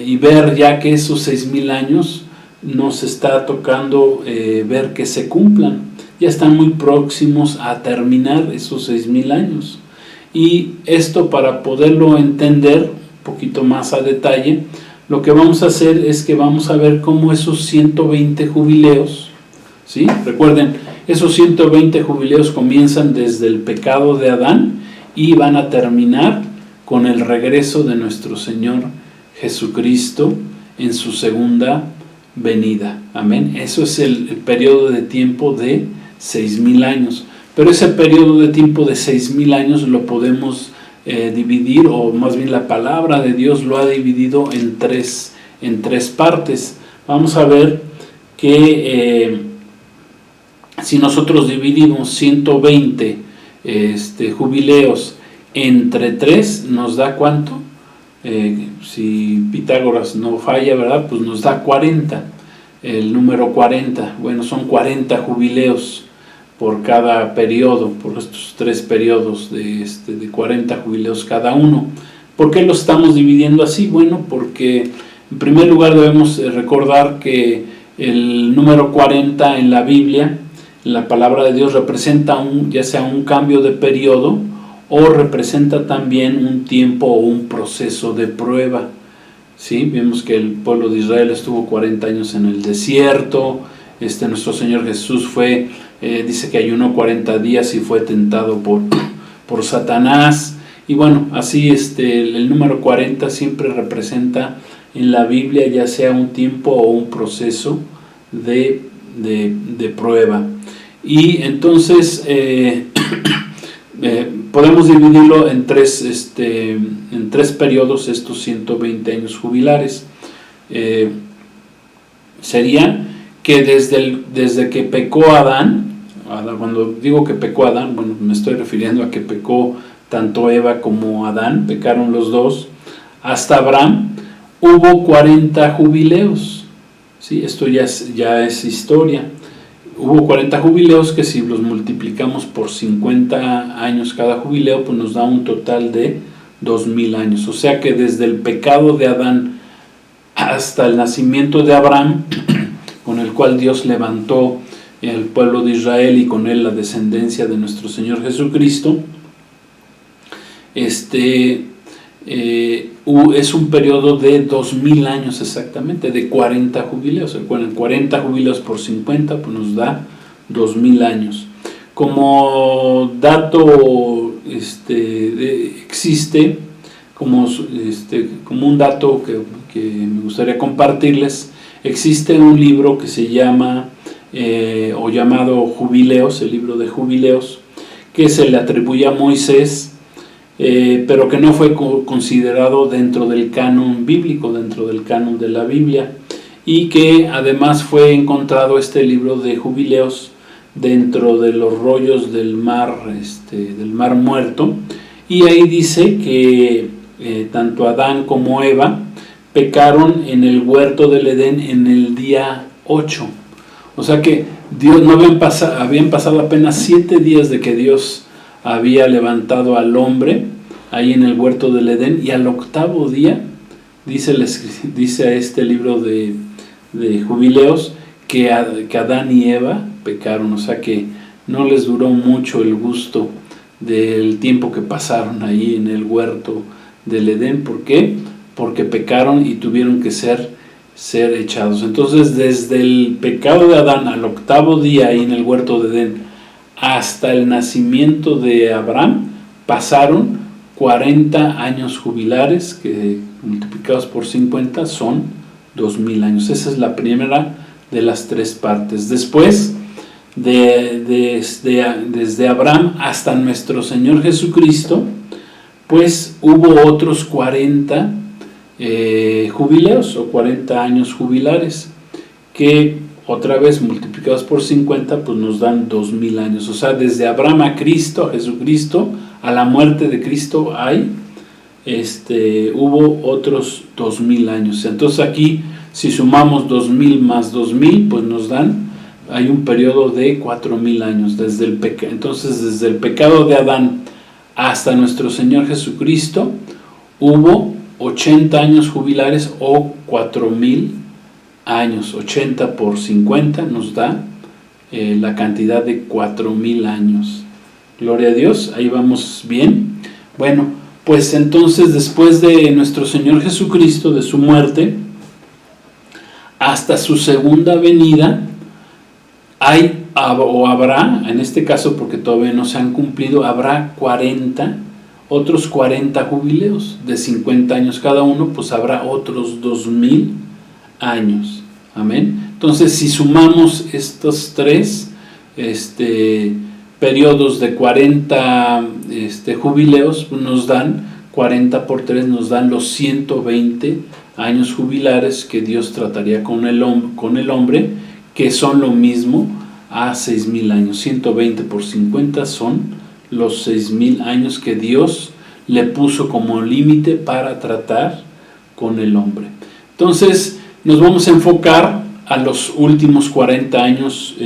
Speaker 1: y ver ya que esos 6000 años nos está tocando ver que se cumplan. Ya están muy próximos a terminar esos 6000 años. Y esto, para poderlo entender un poquito más a detalle, lo que vamos a hacer es que vamos a ver cómo esos 120 jubileos, ¿sí? Recuerden, esos 120 jubileos comienzan desde el pecado de Adán y van a terminar con el regreso de nuestro Señor Jesucristo en su segunda venida. Amén. Eso es el periodo de tiempo de 6000 años. Pero ese periodo de tiempo de 6000 años lo podemos dividir, o más bien la palabra de Dios lo ha dividido en tres partes. Vamos a ver que si nosotros dividimos 120 jubileos entre 3, nos da ¿cuánto? Si Pitágoras no falla, ¿verdad? Pues nos da 40, el número 40. Bueno, son 40 jubileos por cada periodo, por estos 3 periodos de 40 jubileos cada uno. ¿Por qué lo estamos dividiendo así? Bueno, porque en primer lugar debemos recordar que el número 40 en la Biblia, en la palabra de Dios, representa ya sea un cambio de periodo o representa también un tiempo o un proceso de prueba. ¿Sí? Vemos que el pueblo de Israel estuvo 40 años en el desierto. Nuestro Señor Jesús dice que ayunó 40 días y fue tentado por Satanás. Y bueno, así el número 40 siempre representa en la Biblia ya sea un tiempo o un proceso de prueba. Y entonces podemos dividirlo en tres periodos, estos 120 años jubilares. Sería que desde que pecó Adán, cuando digo que pecó Adán, bueno, me estoy refiriendo a que pecó tanto Eva como Adán, pecaron los dos, hasta Abraham, hubo 40 jubileos. ¿Sí? Esto ya es historia. Hubo 40 jubileos que si los multiplicamos por 50 años cada jubileo, pues nos da un total de 2000 años. O sea que desde el pecado de Adán hasta el nacimiento de Abraham, con el cual Dios levantó el pueblo de Israel y con él la descendencia de nuestro Señor Jesucristo, es un periodo de 2000 años exactamente, de 40 jubileos. Recuerden, 40 jubileos por 50 pues nos da 2000 años. Como dato existe como un dato que me gustaría compartirles, existe un libro que se llama o llamado Jubileos, el libro de Jubileos, que se le atribuye a Moisés, pero que no fue considerado dentro del canon bíblico, dentro del canon de la Biblia, y que además fue encontrado este libro de Jubileos dentro de los rollos del mar Muerto, y ahí dice que tanto Adán como Eva pecaron en el huerto del Edén en el día 8. O sea que Dios habían pasado apenas 7 días de que Dios había levantado al hombre ahí en el huerto del Edén, y al 8º día dice a este libro de Jubileos que Adán y Eva pecaron. O sea que no les duró mucho el gusto del tiempo que pasaron ahí en el huerto del Edén. ¿Por qué? Porque pecaron y tuvieron que ser echados. Entonces, desde el pecado de Adán al 8º día ahí en el huerto de Edén hasta el nacimiento de Abraham pasaron 40 años jubilares, que multiplicados por 50 son 2000 años. Esa es la primera de las 3 partes. Después, desde Abraham hasta nuestro Señor Jesucristo, pues hubo otros 40 jubileos o 40 años jubilares, que otra vez multiplicados por 50 pues nos dan 2000 años. O sea, desde Abraham a Cristo, a Jesucristo, a la muerte de Cristo hubo otros 2000 años. Entonces aquí, si sumamos 2000 más 2000, pues nos hay un periodo de 4000 años. Entonces, desde el pecado de Adán hasta nuestro Señor Jesucristo, hubo 80 años jubilares o 4000 años. 80 por 50 nos da la cantidad de 4000 años. Gloria a Dios, ahí vamos bien. Bueno, pues entonces después de nuestro Señor Jesucristo, de su muerte, hasta su segunda venida, habrá, en este caso porque todavía no se han cumplido, habrá otros 40 jubileos de 50 años cada uno, pues habrá otros 2000 años. Amén. Entonces, si sumamos estos 3 periodos de 40 jubileos, nos dan 40 por 3, nos dan los 120 años jubilares que Dios trataría con el hombre, que son lo mismo a 6000 años. 120 por 50 son los 6000 años que Dios le puso como límite para tratar con el hombre. Entonces nos vamos a enfocar a los últimos 40 años, a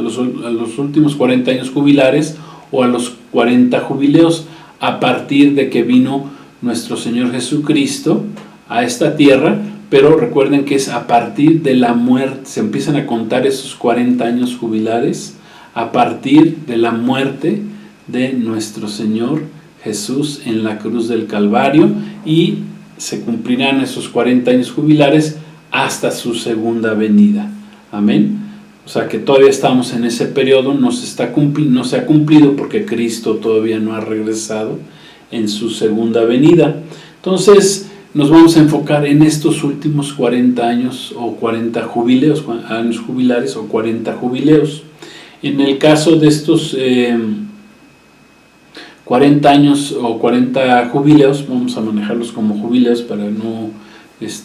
Speaker 1: los últimos 40 años jubilares o a los 40 jubileos, a partir de que vino nuestro Señor Jesucristo a esta tierra. Pero recuerden que es a partir de la muerte, se empiezan a contar esos 40 años jubilares a partir de la muerte de nuestro Señor Jesús en la cruz del Calvario, y se cumplirán esos 40 años jubilares hasta su segunda venida. Amén. O sea que todavía estamos en ese periodo, no se ha cumplido porque Cristo todavía no ha regresado en su segunda venida. Entonces nos vamos a enfocar en estos últimos 40 años o 40 jubileos, años jubilares o 40 jubileos. En el caso de estos 40 años o 40 jubileos, vamos a manejarlos como jubileos para no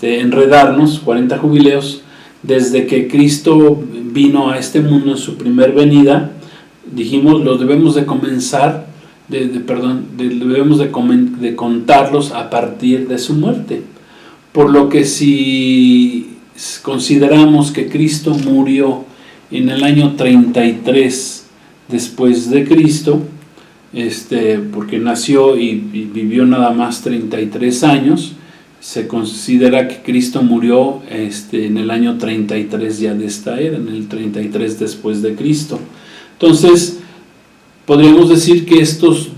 Speaker 1: enredarnos. 40 jubileos desde que Cristo vino a este mundo en su primer venida. Dijimos, los debemos de comenzar, debemos de contarlos a partir de su muerte. Por lo que si consideramos que Cristo murió en el año 33 después de Cristo, porque nació y vivió nada más 33 años, se considera que Cristo murió en el año 33 ya de esta era, en el 33 después de Cristo. Entonces, podríamos decir que estos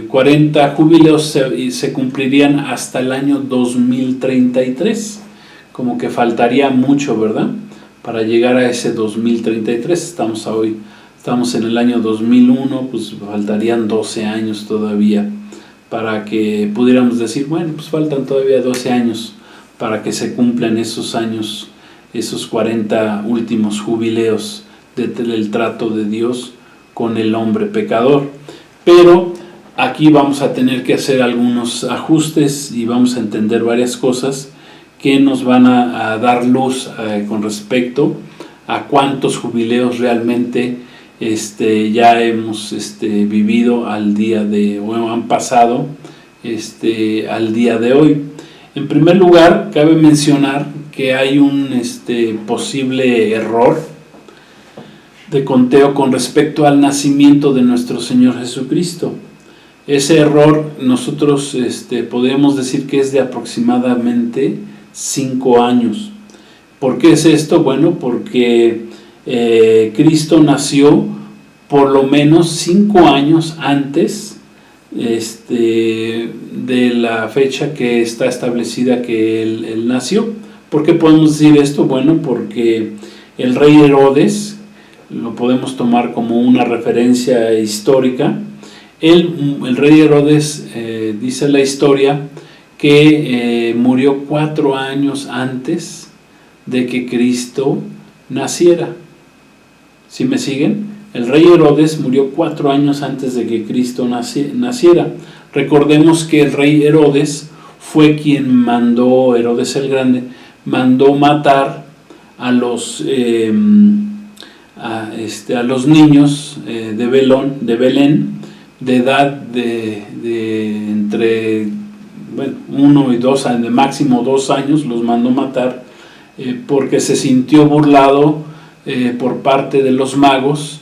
Speaker 1: 40 jubileos se cumplirían hasta el año 2033, como que faltaría mucho, ¿verdad?, para llegar a ese 2033. Estamos en el año 2001, pues faltarían 12 años todavía para que pudiéramos decir, bueno, pues faltan todavía 12 años para que se cumplan esos años, esos 40 últimos jubileos del trato de Dios con el hombre pecador. Pero aquí vamos a tener que hacer algunos ajustes y vamos a entender varias cosas que nos van a dar luz con respecto a cuántos jubileos realmente ya hemos vivido al día han pasado al día de hoy. En primer lugar, cabe mencionar que hay un posible error de conteo con respecto al nacimiento de nuestro Señor Jesucristo. Ese error nosotros podemos decir que es de aproximadamente 5 años. ¿Por qué es esto? Bueno, porque Cristo nació por lo menos 5 años antes de la fecha que está establecida que él nació. ¿Por qué podemos decir esto? Bueno, porque el rey Herodes, lo podemos tomar como una referencia histórica. El rey Herodes, dice la historia, que murió 4 años antes de que Cristo naciera. ¿Sí me siguen? El rey Herodes murió 4 años antes de que Cristo naciera. Recordemos que el rey Herodes fue quien Herodes el Grande, mandó matar a los niños de Belén, de edad de entre 1 y 2 años, de máximo 2 años, los mandó matar porque se sintió burlado por parte de los magos,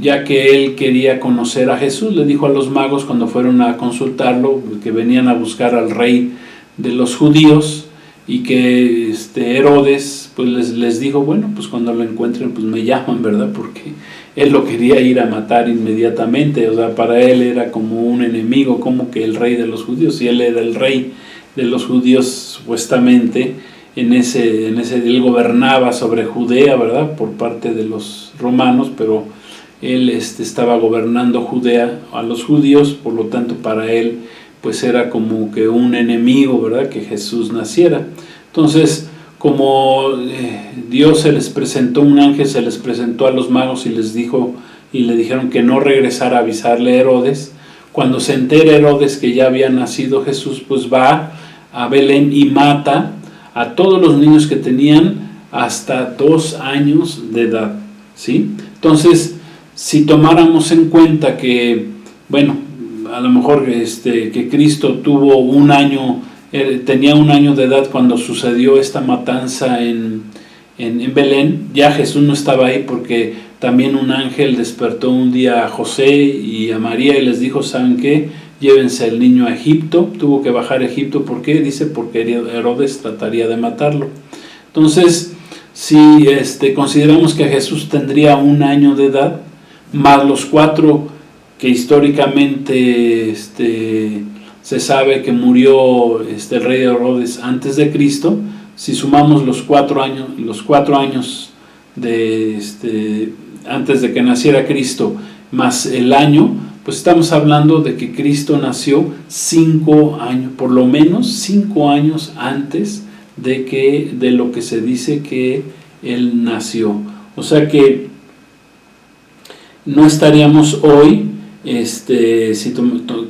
Speaker 1: ya que él quería conocer a Jesús. Le dijo a los magos cuando fueron a consultarlo que venían a buscar al rey de los judíos, y que Herodes pues les dijo, bueno, pues cuando lo encuentren pues me llaman, ¿verdad? Porque él lo quería ir a matar inmediatamente. O sea, para él era como un enemigo, como que el rey de los judíos, y él era el rey de los judíos supuestamente. Él gobernaba sobre Judea, ¿verdad?, por parte de los romanos, pero él estaba gobernando Judea a los judíos. Por lo tanto, para él pues era como que un enemigo, ¿verdad?, que Jesús naciera. Entonces, como Dios un ángel se les presentó a los magos y le dijeron que no regresara a avisarle a Herodes. Cuando se entera Herodes que ya había nacido Jesús, pues va a Belén y mata a todos los niños que tenían hasta 2 años de edad, ¿sí? Entonces, si tomáramos en cuenta que, bueno, a lo mejor que Cristo tuvo 1 año tenía 1 año de edad cuando sucedió esta matanza en Belén. Ya Jesús no estaba ahí porque también un ángel despertó un día a José y a María y les dijo, ¿saben qué? Llévense al niño a Egipto. Tuvo que bajar a Egipto. ¿Por qué? Dice, porque Herodes trataría de matarlo. Entonces, si consideramos que Jesús tendría 1 año de edad, más los 4 que históricamente se sabe que murió el rey Herodes antes de Cristo, si sumamos los 4 años de antes de que naciera Cristo más el año, pues estamos hablando de que Cristo nació 5 años, por lo menos 5 años antes de lo que se dice que Él nació. O sea que no estaríamos hoy, si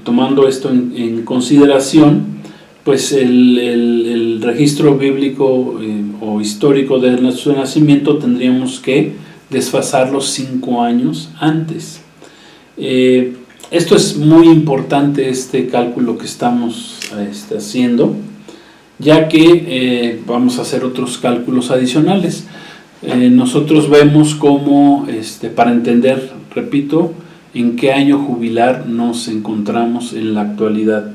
Speaker 1: tomando esto en consideración, pues el registro bíblico o histórico de nuestro nacimiento tendríamos que desfasarlo 5 años antes. Esto es muy importante, este cálculo que estamos haciendo, ya que vamos a hacer otros cálculos adicionales. Nosotros vemos cómo, para entender, repito, en qué año jubilar nos encontramos en la actualidad.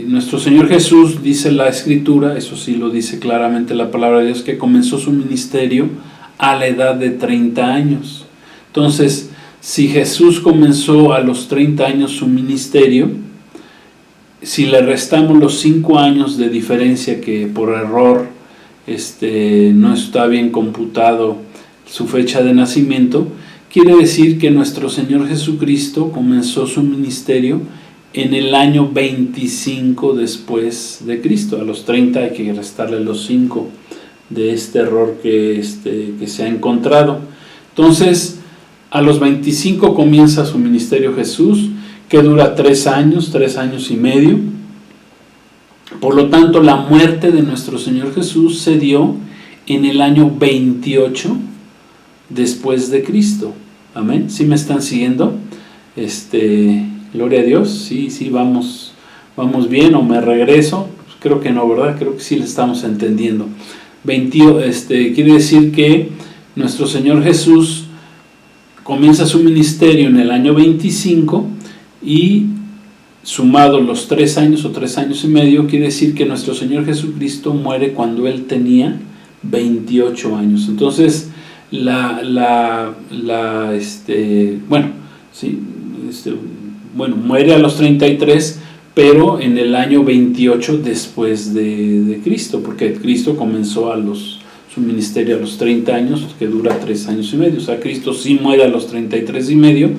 Speaker 1: Nuestro Señor Jesús, dice la Escritura, eso sí lo dice claramente la palabra de Dios, que comenzó su ministerio a la edad de 30 años. Entonces, si Jesús comenzó a los 30 años su ministerio, si le restamos los 5 años de diferencia que por error no está bien computado su fecha de nacimiento, quiere decir que nuestro Señor Jesucristo comenzó su ministerio en el año 25 después de Cristo. A los 30 hay que restarle los 5 de este error que se ha encontrado. Entonces, a los 25 comienza su ministerio Jesús, que dura 3 años y medio. Por lo tanto, la muerte de nuestro Señor Jesús se dio en el año 28 después de Cristo. Amén. ¿Sí me están siguiendo? Gloria a Dios. Sí, vamos bien, o me regreso. Creo que no, ¿verdad? Creo que sí le estamos entendiendo. Quiere decir que nuestro Señor Jesús comienza su ministerio en el año 25 y sumado los 3 años o 3 años y medio, quiere decir que nuestro Señor Jesucristo muere cuando Él tenía 28 años. Entonces, muere a los 33, pero en el año 28 después de Cristo, porque Cristo comenzó su ministerio a los 30 años, que dura 3 años y medio. O sea, Cristo sí muere a los 33 y medio,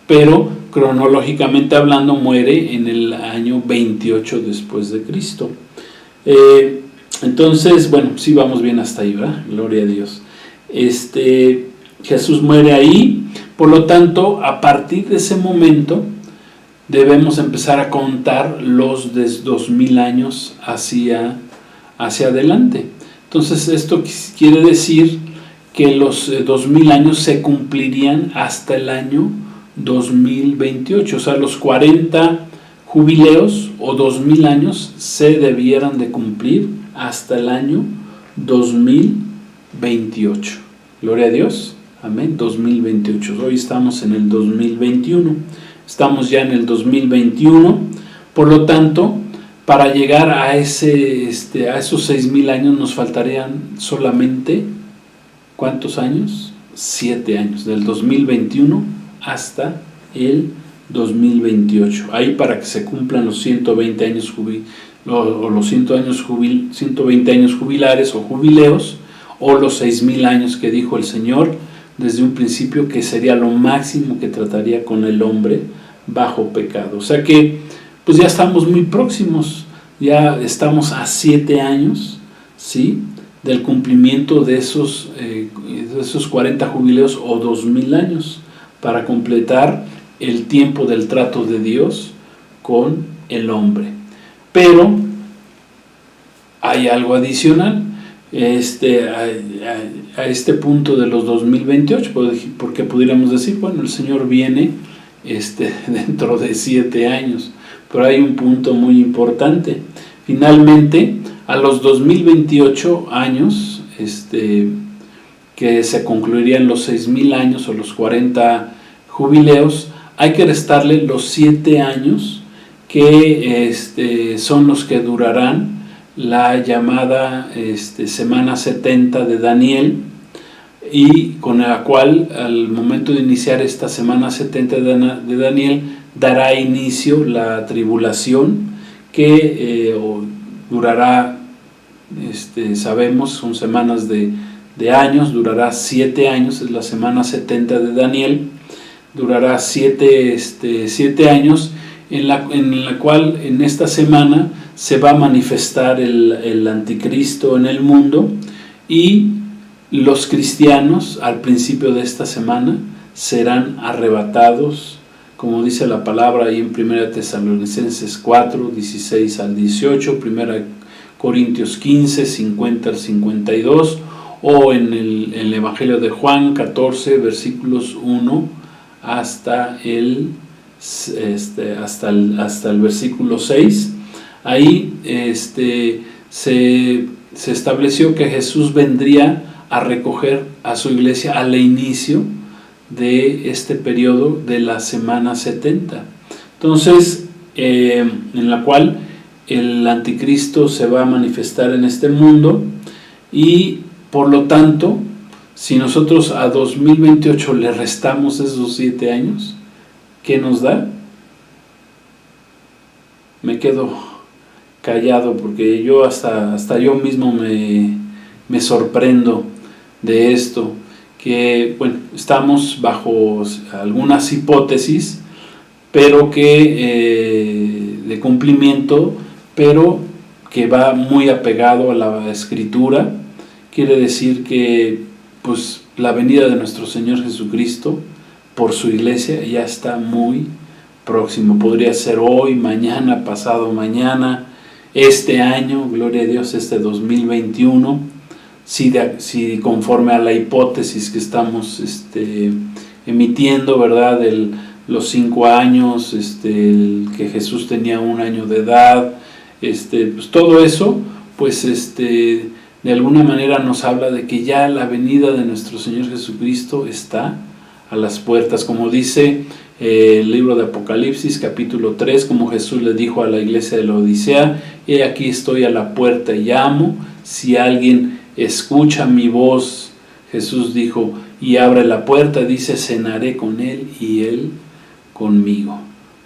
Speaker 1: pero cronológicamente hablando muere en el año 28 después de Cristo. Entonces, bueno, sí vamos bien hasta ahí, ¿verdad? Gloria a Dios. Jesús muere ahí, por lo tanto, a partir de ese momento debemos empezar a contar los 2000 años hacia adelante. Entonces, esto quiere decir que los 2000 años se cumplirían hasta el año 2028, o sea, los 40 jubileos o 2000 años se debieran de cumplir hasta el año 2028. Gloria a Dios. Amén. 2028. Hoy estamos en el 2021. Estamos ya en el 2021. Por lo tanto, para llegar a esos 6000 años nos faltarían solamente, ¿cuántos años? 7 años, del 2021 hasta el 2028. Ahí, para que se cumplan los 120 años los 120 años jubilares o jubileos, o los 6000 años que dijo el Señor desde un principio, que sería lo máximo que trataría con el hombre bajo pecado. O sea que pues ya estamos muy próximos, ya estamos a 7 años, ¿sí?, del cumplimiento de esos 40 jubileos o 2000 años, para completar el tiempo del trato de Dios con el hombre. Pero hay algo adicional a este punto de los 2028, porque pudiéramos decir, bueno, el Señor viene dentro de 7 años, pero hay un punto muy importante. Finalmente, a los 2028 años, que se concluirían los 6,000 años o los 40 jubileos, hay que restarle los 7 años que son los que durarán la llamada semana 70 de Daniel, y con la cual al momento de iniciar esta semana 70 de Daniel dará inicio la tribulación que durará, sabemos, son semanas de años, durará 7 años, es la semana 70 de Daniel, durará 7 años, en la cual en esta semana se va a manifestar el anticristo en el mundo, y los cristianos al principio de esta semana serán arrebatados, como dice la palabra ahí en 1 Tesalonicenses 4, 16 al 18, 1 Corintios 15, 50 al 52, o en el Evangelio de Juan 14, versículos 1 hasta el versículo 6. Ahí se estableció que Jesús vendría a recoger a su iglesia al inicio de este periodo de la semana 70. Entonces, en la cual el anticristo se va a manifestar en este mundo, y por lo tanto, si nosotros a 2028 le restamos esos 7 años, ¿qué nos da? Me quedo callado porque yo hasta yo mismo me sorprendo de esto, que bueno, estamos bajo algunas hipótesis, pero que de cumplimiento, pero que va muy apegado a la Escritura. Quiere decir que pues la venida de nuestro Señor Jesucristo por su iglesia ya está muy próximo. Podría ser hoy, mañana, pasado mañana, este año, gloria a Dios, 2021, si conforme a la hipótesis que estamos emitiendo, ¿verdad? Los 5 años, que Jesús tenía 1 año de edad, pues todo eso, pues de alguna manera nos habla de que ya la venida de nuestro Señor Jesucristo está a las puertas, como dice el libro de Apocalipsis capítulo 3, como Jesús le dijo a la iglesia de la Odisea: he aquí estoy a la puerta y llamo, si alguien escucha mi voz, Jesús dijo, y abre la puerta, dice, cenaré con él y él conmigo.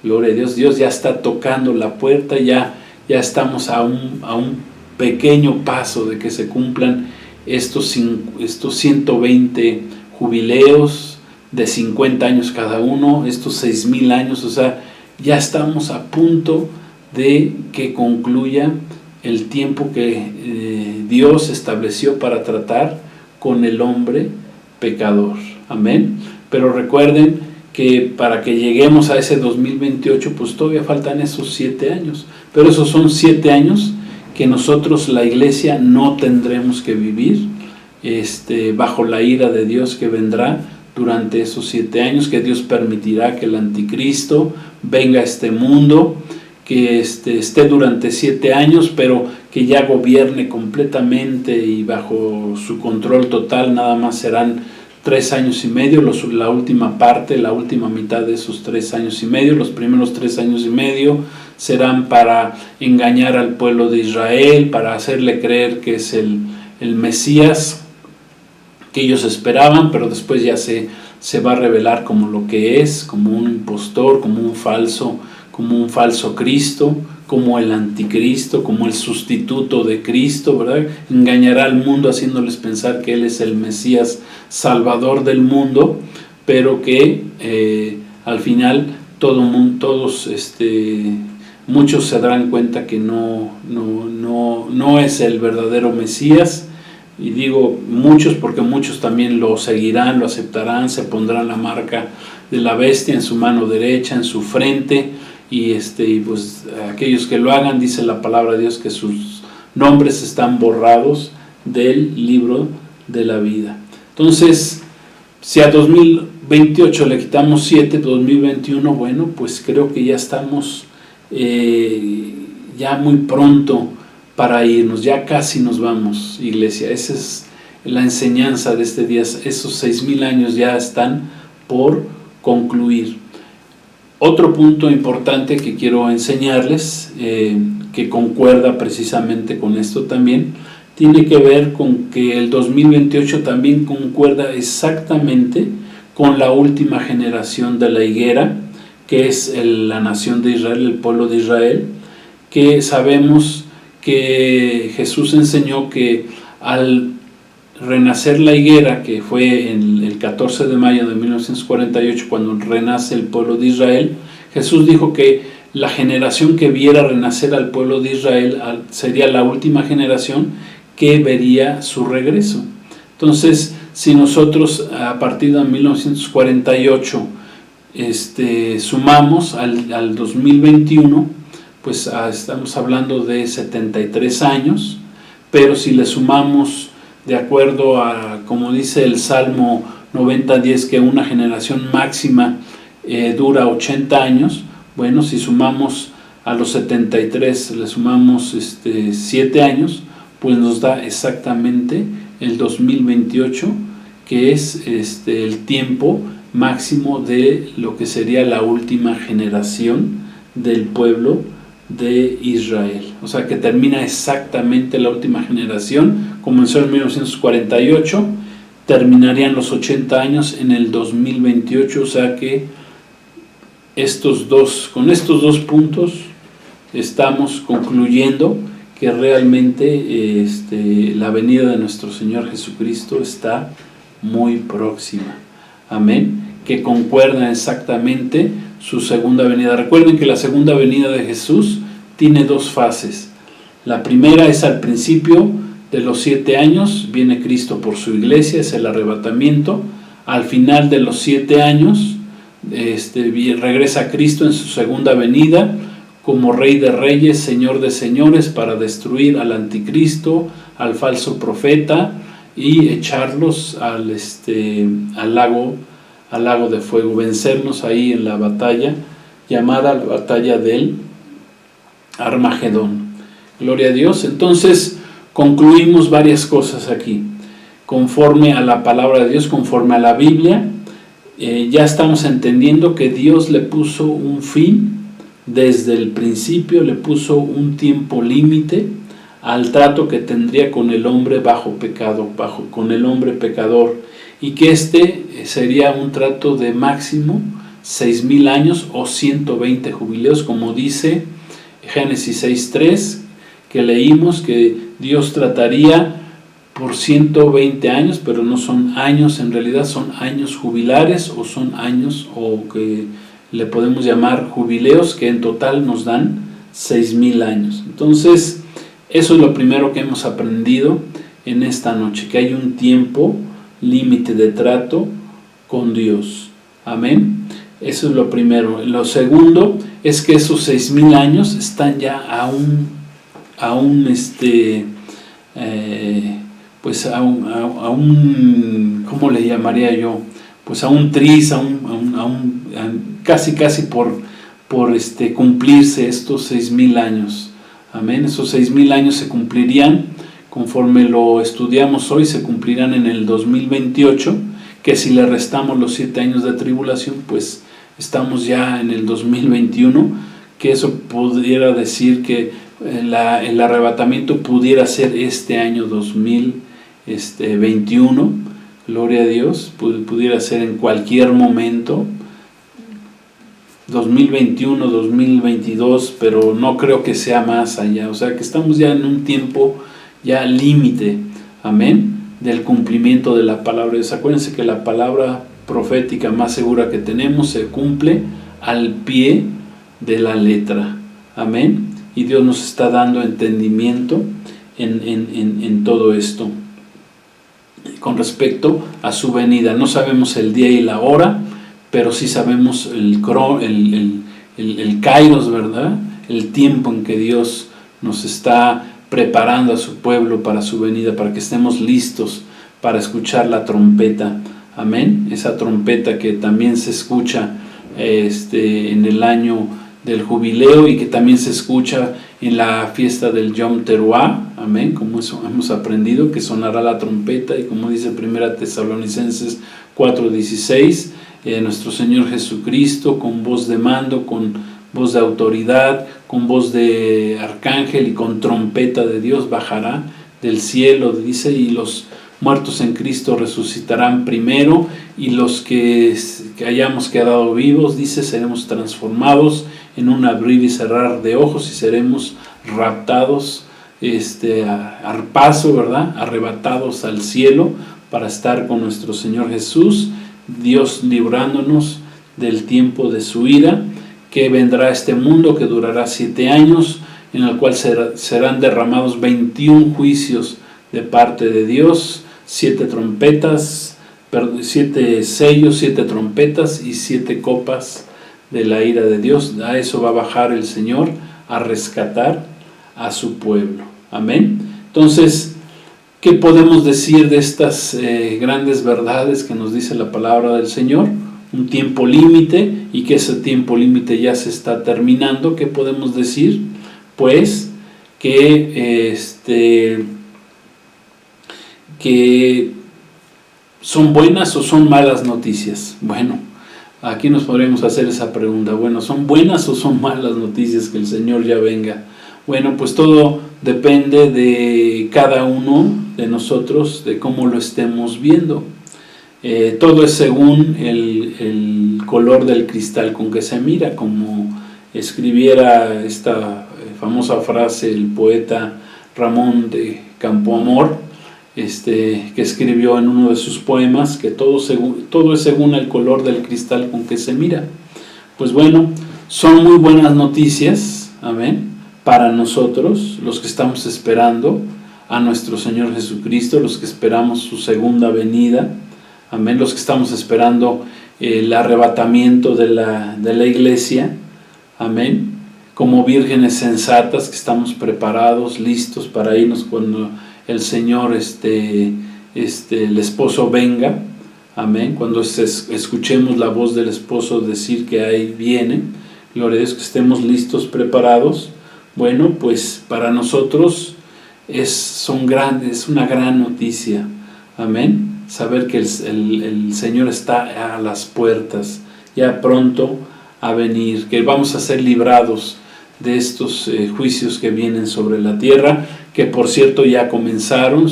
Speaker 1: Gloria a Dios. Dios ya está tocando la puerta, ya estamos a un pequeño paso de que se cumplan estos 120 jubileos de 50 años cada uno, estos 6,000 años, o sea, ya estamos a punto de que concluya el tiempo que Dios estableció para tratar con el hombre pecador. Amén. Pero recuerden que para que lleguemos a ese 2028, pues todavía faltan esos 7 años, pero esos son 7 años que nosotros, la iglesia, no tendremos que vivir bajo la ira de Dios que vendrá durante esos 7 años, que Dios permitirá que el anticristo venga a este mundo, que esté durante 7 años, pero que ya gobierne completamente y bajo su control total. Nada más serán 3 años y medio, la última parte, la última mitad de esos 3 años y medio. Los primeros 3 años y medio serán para engañar al pueblo de Israel, para hacerle creer que es el Mesías que ellos esperaban, pero después ya se va a revelar como lo que es, como un impostor, como un falso Cristo, como el anticristo, como el sustituto de Cristo, ¿verdad? Engañará al mundo haciéndoles pensar que Él es el Mesías salvador del mundo, pero que al final muchos se darán cuenta que no es el verdadero Mesías. Y digo muchos porque muchos también lo seguirán, lo aceptarán, se pondrán la marca de la bestia en su mano derecha, en su frente, y pues aquellos que lo hagan, dice la palabra de Dios, que sus nombres están borrados del libro de la vida. Entonces, si a 2028 le quitamos 7, 2021, bueno, pues creo que ya estamos ya muy pronto para irnos, ya casi nos vamos, iglesia. Esa es la enseñanza de este día. Esos 6,000 años ya están por concluir. Otro punto importante que quiero enseñarles, que concuerda precisamente con esto también, tiene que ver con que el 2028 también concuerda exactamente con la última generación de la higuera, que es la nación de Israel, el pueblo de Israel, que sabemos que Jesús enseñó que al renacer la higuera, que fue el 14 de mayo de 1948, cuando renace el pueblo de Israel, Jesús dijo que la generación que viera renacer al pueblo de Israel sería la última generación que vería su regreso. Entonces, si nosotros a partir de 1948 sumamos al 2021, pues estamos hablando de 73 años, pero si le sumamos, de acuerdo a, como dice el Salmo 90:10, que una generación máxima dura 80 años, bueno, si sumamos a los 73, le sumamos 7 años, pues nos da exactamente el 2028, que es el tiempo máximo de lo que sería la última generación del pueblo de Israel. O sea que termina exactamente la última generación, comenzó en 1948, terminarían los 80 años en el 2028, o sea que con estos dos puntos estamos concluyendo que realmente la venida de nuestro Señor Jesucristo está muy próxima. Amén. Que concuerda exactamente su segunda venida. Recuerden que la segunda venida de Jesús tiene dos fases. La primera es al principio de los 7 años, viene Cristo por su iglesia, es el arrebatamiento. Al final de los 7 años, regresa Cristo en su segunda venida como Rey de Reyes, Señor de Señores, para destruir al anticristo, al falso profeta y echarlos al lago de fuego, vencernos ahí en la batalla llamada la batalla del Armagedón. Gloria a Dios. Entonces concluimos varias cosas aquí, conforme a la palabra de Dios, conforme a la Biblia. Ya estamos entendiendo que Dios le puso un fin desde el principio, le puso un tiempo límite al trato que tendría con el hombre bajo pecado, con el hombre pecador, y que sería un trato de máximo 6,000 años o 120 jubileos, como dice Génesis 6:3, que leímos que Dios trataría por 120 años, pero no son años, en realidad son años jubilares, o son años, o que le podemos llamar jubileos, que en total nos dan 6,000 años. Entonces, eso es lo primero que hemos aprendido en esta noche, que hay un tiempo límite de trato con Dios. Amén. Eso es lo primero. Lo segundo es que esos 6,000 años están ya a un ¿cómo le llamaría yo? Pues a un tris, casi por cumplirse estos 6,000 años. Amén. Esos 6,000 años se cumplirían, conforme lo estudiamos hoy, se cumplirán en el 2028, que si le restamos los 7 años de tribulación, pues estamos ya en el 2021, que eso pudiera decir que el arrebatamiento pudiera ser este año 2021, gloria a Dios, pudiera ser en cualquier momento, 2021, 2022, pero no creo que sea más allá. O sea que estamos ya en un tiempo ya límite, amén, del cumplimiento de la palabra de Dios. Acuérdense que la palabra profética más segura que tenemos se cumple al pie de la letra, amén, y Dios nos está dando entendimiento en todo esto con respecto a su venida. No sabemos el día y la hora, pero sí sabemos el kairos, ¿verdad? El tiempo en que Dios nos está preparando a su pueblo para su venida, para que estemos listos para escuchar la trompeta. Amén. Esa trompeta que también se escucha en el año del jubileo y que también se escucha en la fiesta del Yom Teruah, amén, como eso hemos aprendido, que sonará la trompeta, y como dice 1 Tesalonicenses 4:16, nuestro Señor Jesucristo con voz de mando, con voz de autoridad, con voz de arcángel y con trompeta de Dios bajará del cielo, dice, y los muertos en Cristo resucitarán primero, y los que hayamos quedado vivos, dice, seremos transformados en un abrir y cerrar de ojos y seremos raptados al paso, ¿verdad? Arrebatados al cielo para estar con nuestro Señor Jesús, Dios librándonos del tiempo de su ira, que vendrá a este mundo, que durará 7 años, en el cual serán derramados 21 juicios de parte de Dios, 7 trompetas, 7 sellos, 7 trompetas y 7 copas de la ira de Dios. A eso va a bajar el Señor, a rescatar a su pueblo. Amén. Entonces, ¿qué podemos decir de estas grandes verdades que nos dice la palabra del Señor? Un tiempo límite, y que ese tiempo límite ya se está terminando. ¿Qué podemos decir? Pues que son buenas o son malas noticias. Bueno, aquí nos podríamos hacer esa pregunta. Bueno, ¿son buenas o son malas noticias que el Señor ya venga? Bueno, pues todo depende de cada uno de nosotros, de cómo lo estemos viendo. Todo es según el color del cristal con que se mira, como escribiera esta famosa frase el poeta Ramón de Campoamor, que escribió en uno de sus poemas, que todo es según el color del cristal con que se mira. Pues bueno, son muy buenas noticias, amén, para nosotros, los que estamos esperando a nuestro Señor Jesucristo, los que esperamos su segunda venida, amén, los que estamos esperando el arrebatamiento de la iglesia, amén, como vírgenes sensatas que estamos preparados, listos para irnos cuando el Señor, el esposo venga, amén, cuando escuchemos la voz del esposo decir que ahí viene, gloria a Dios, que estemos listos, preparados. Bueno, pues para nosotros es una gran noticia, amén, saber que el Señor está a las puertas, ya pronto a venir, que vamos a ser librados de estos juicios que vienen sobre la tierra, que por cierto ya comenzaron,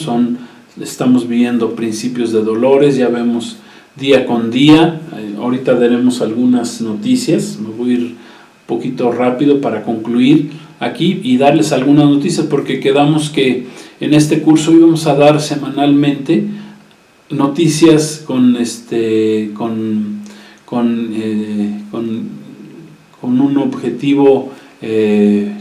Speaker 1: estamos viviendo principios de dolores, ya vemos día con día. Ahorita daremos algunas noticias, me voy a ir un poquito rápido para concluir aquí y darles algunas noticias, porque quedamos que en este curso íbamos a dar semanalmente noticias con un objetivo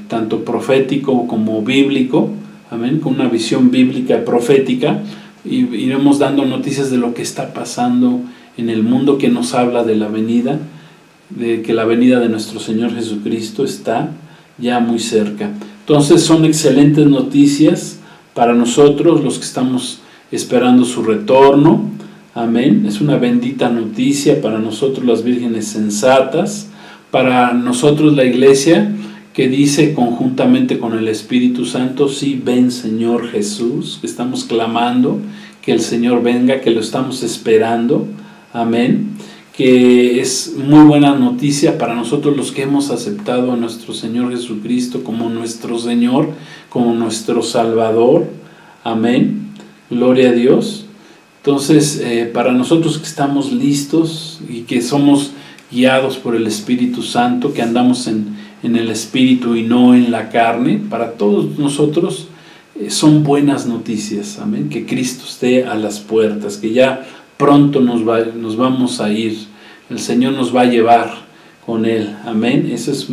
Speaker 1: tanto profético como bíblico, amén, con una visión bíblica profética, y iremos dando noticias de lo que está pasando en el mundo, que nos habla de la venida, de que la venida de nuestro Señor Jesucristo está ya muy cerca. Entonces son excelentes noticias para nosotros, los que estamos esperando su retorno, amén. Es una bendita noticia para nosotros, las vírgenes sensatas, para nosotros la iglesia, que dice conjuntamente con el Espíritu Santo: sí, ven Señor Jesús, que estamos clamando que el Señor venga, que lo estamos esperando, amén, que es muy buena noticia para nosotros los que hemos aceptado a nuestro Señor Jesucristo como nuestro Señor, como nuestro Salvador, amén, gloria a Dios. Entonces, para nosotros que estamos listos y que somos guiados por el Espíritu Santo, que andamos en el Espíritu y no en la carne, para todos nosotros son buenas noticias, amén, que Cristo esté a las puertas, que ya pronto nos vamos a ir, el Señor nos va a llevar con Él, amén. Esas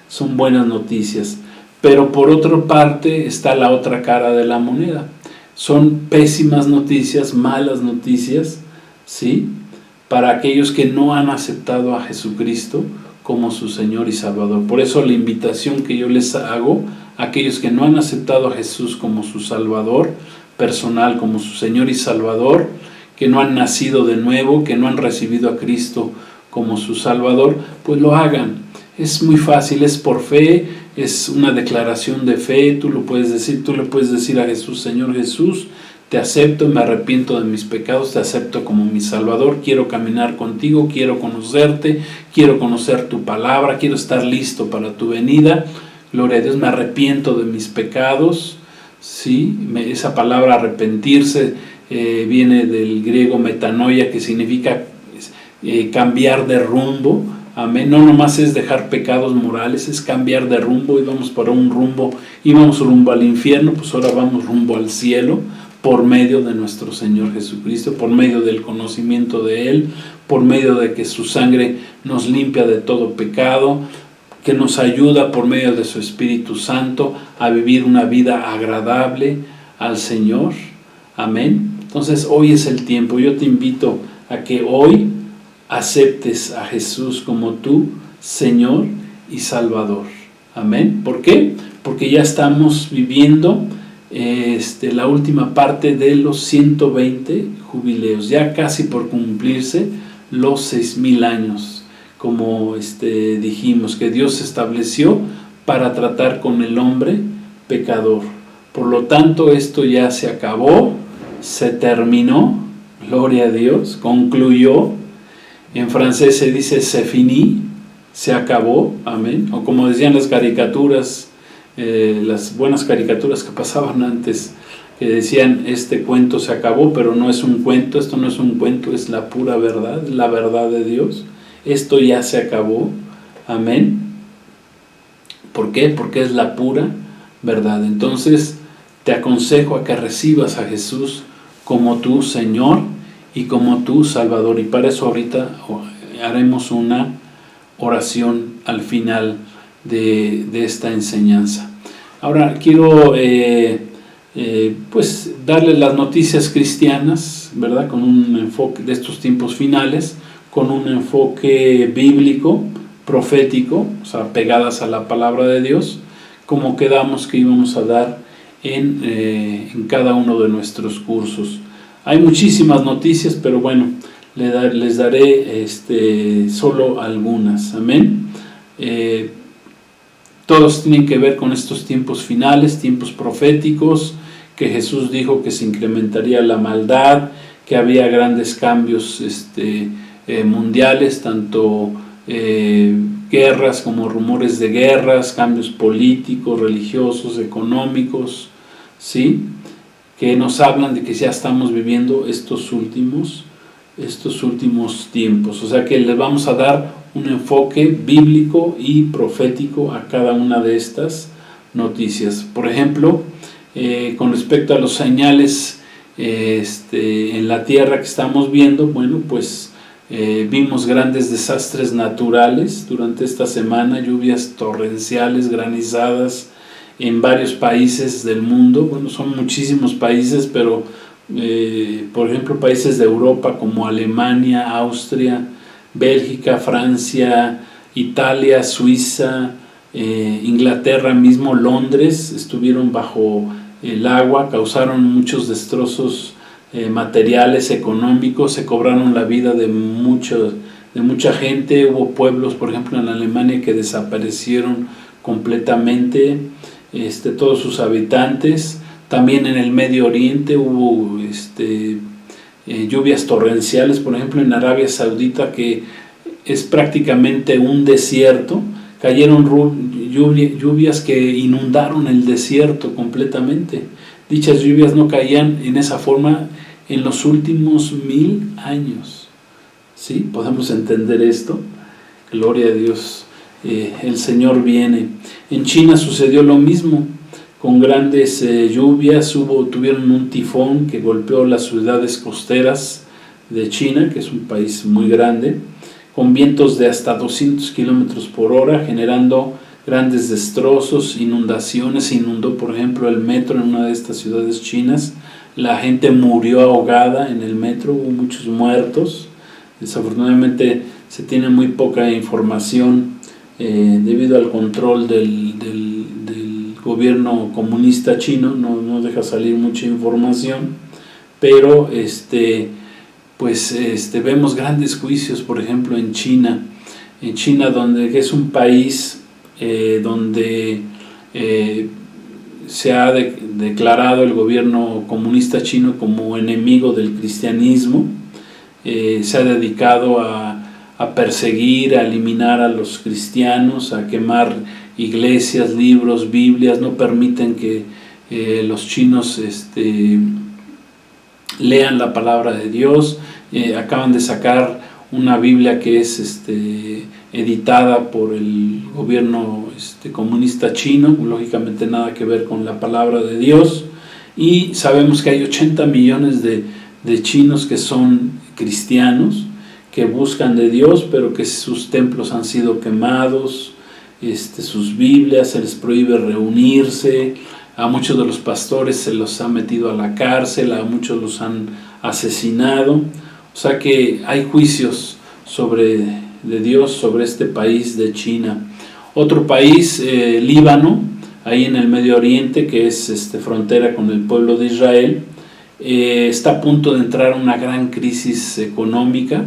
Speaker 1: son buenas noticias. Pero por otra parte está la otra cara de la moneda. Son pésimas noticias, malas noticias, ¿sí?, para aquellos que no han aceptado a Jesucristo como su Señor y Salvador. Por eso la invitación que yo les hago a aquellos que no han aceptado a Jesús como su Salvador personal, como su Señor y Salvador, que no han nacido de nuevo, que no han recibido a Cristo como su Salvador, pues lo hagan. Es muy fácil, es por fe, es una declaración de fe. Tú lo puedes decir, tú le puedes decir a Jesús: Señor Jesús, te acepto, me arrepiento de mis pecados, te acepto como mi Salvador, quiero caminar contigo, quiero conocerte, quiero conocer tu palabra, quiero estar listo para tu venida. Gloria a Dios, me arrepiento de mis pecados. Sí, esa palabra arrepentirse viene del griego metanoia, que significa cambiar de rumbo. Amén. No nomás es dejar pecados morales, es cambiar de rumbo. Íbamos para un rumbo, íbamos rumbo al infierno, pues ahora vamos rumbo al cielo, por medio de nuestro Señor Jesucristo, por medio del conocimiento de Él, por medio de que su sangre nos limpia de todo pecado, que nos ayuda por medio de su Espíritu Santo a vivir una vida agradable al Señor. Amén. Entonces hoy es el tiempo. Yo te invito a que hoy aceptes a Jesús como tu Señor y Salvador. Amén. ¿Por qué? Porque ya estamos viviendo la última parte de los 120 jubileos, ya casi por cumplirse los 6,000 años, como dijimos, que Dios estableció para tratar con el hombre pecador. Por lo tanto, esto ya se acabó, se terminó, gloria a Dios, concluyó. En francés se dice c'est fini, se acabó, amén. O como decían las caricaturas, las buenas caricaturas que pasaban antes, que decían: este cuento se acabó, pero no es un cuento, esto no es un cuento, es la pura verdad, la verdad de Dios. Esto ya se acabó, amén. ¿Por qué? Porque es la pura verdad. Entonces te aconsejo a que recibas a Jesús como tu Señor y como tu Salvador, y para eso ahorita haremos una oración al final de esta enseñanza. Ahora quiero pues darle las noticias cristianas, ¿verdad? Con un enfoque de estos tiempos finales, con un enfoque bíblico, profético, o sea, pegadas a la palabra de Dios, como quedamos que íbamos a dar en cada uno de nuestros cursos. Hay muchísimas noticias, pero bueno, les daré solo algunas. Amén. Todos tienen que ver con estos tiempos finales, tiempos proféticos, que Jesús dijo que se incrementaría la maldad, que había grandes cambios mundiales, tanto guerras como rumores de guerras, cambios políticos, religiosos, económicos, ¿sí? Que nos hablan de que ya estamos viviendo estos últimos tiempos. O sea que les vamos a dar un enfoque bíblico y profético a cada una de estas noticias. Por ejemplo, con respecto a los señales en la tierra que estamos viendo, bueno, pues vimos grandes desastres naturales durante esta semana, lluvias torrenciales, granizadas en varios países del mundo. Bueno, son muchísimos países, pero por ejemplo, países de Europa como Alemania, Austria, Bélgica, Francia, Italia, Suiza, Inglaterra mismo, Londres, estuvieron bajo el agua, causaron muchos destrozos materiales, económicos, se cobraron la vida de mucha gente. Hubo pueblos, por ejemplo, en Alemania que desaparecieron completamente, todos sus habitantes. También en el Medio Oriente hubo lluvias torrenciales, por ejemplo en Arabia Saudita, que es prácticamente un desierto, cayeron lluvias que inundaron el desierto completamente. Dichas lluvias no caían en esa forma en los últimos 1000 años. ¿Sí? ¿Podemos entender esto? Gloria a Dios. El Señor viene. En China sucedió lo mismo, con grandes lluvias. Tuvieron un tifón que golpeó las ciudades costeras de China, que es un país muy grande, con vientos de hasta 200 kilómetros por hora, generando grandes destrozos, inundaciones. Se inundó, por ejemplo, el metro en una de estas ciudades chinas. La gente murió ahogada en el metro, hubo muchos muertos. Desafortunadamente se tiene muy poca información debido al control del gobierno comunista chino. No deja salir mucha información, pero vemos grandes juicios, por ejemplo en China, en China, que es un país donde se ha declarado el gobierno comunista chino como enemigo del cristianismo. Se ha dedicado a perseguir, a eliminar a los cristianos, a quemar iglesias, libros, Biblias. No permiten que los chinos lean la palabra de Dios. Acaban de sacar una Biblia que es editada por el gobierno comunista chino, lógicamente nada que ver con la palabra de Dios, y sabemos que hay 80 millones de chinos que son cristianos, que buscan de Dios, pero que sus templos han sido quemados, sus Biblias, se les prohíbe reunirse, a muchos de los pastores se los ha metido a la cárcel, a muchos los han asesinado. O sea que hay juicios de Dios sobre este país de China. Otro país, Líbano, ahí en el Medio Oriente, que es frontera con el pueblo de Israel, está a punto de entrar una gran crisis económica.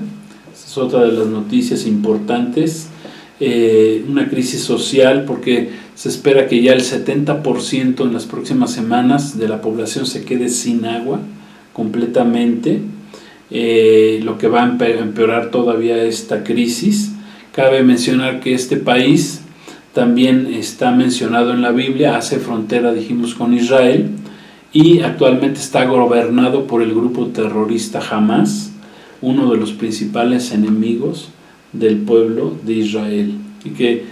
Speaker 1: Esa es otra de las noticias importantes. Una crisis social, porque se espera que ya el 70% en las próximas semanas de la población se quede sin agua completamente, lo que va a empeorar todavía esta crisis. Cabe mencionar que este país también está mencionado en la Biblia, hace frontera, dijimos, con Israel, y actualmente está gobernado por el grupo terrorista Hamas, uno de los principales enemigos del pueblo de Israel. Y que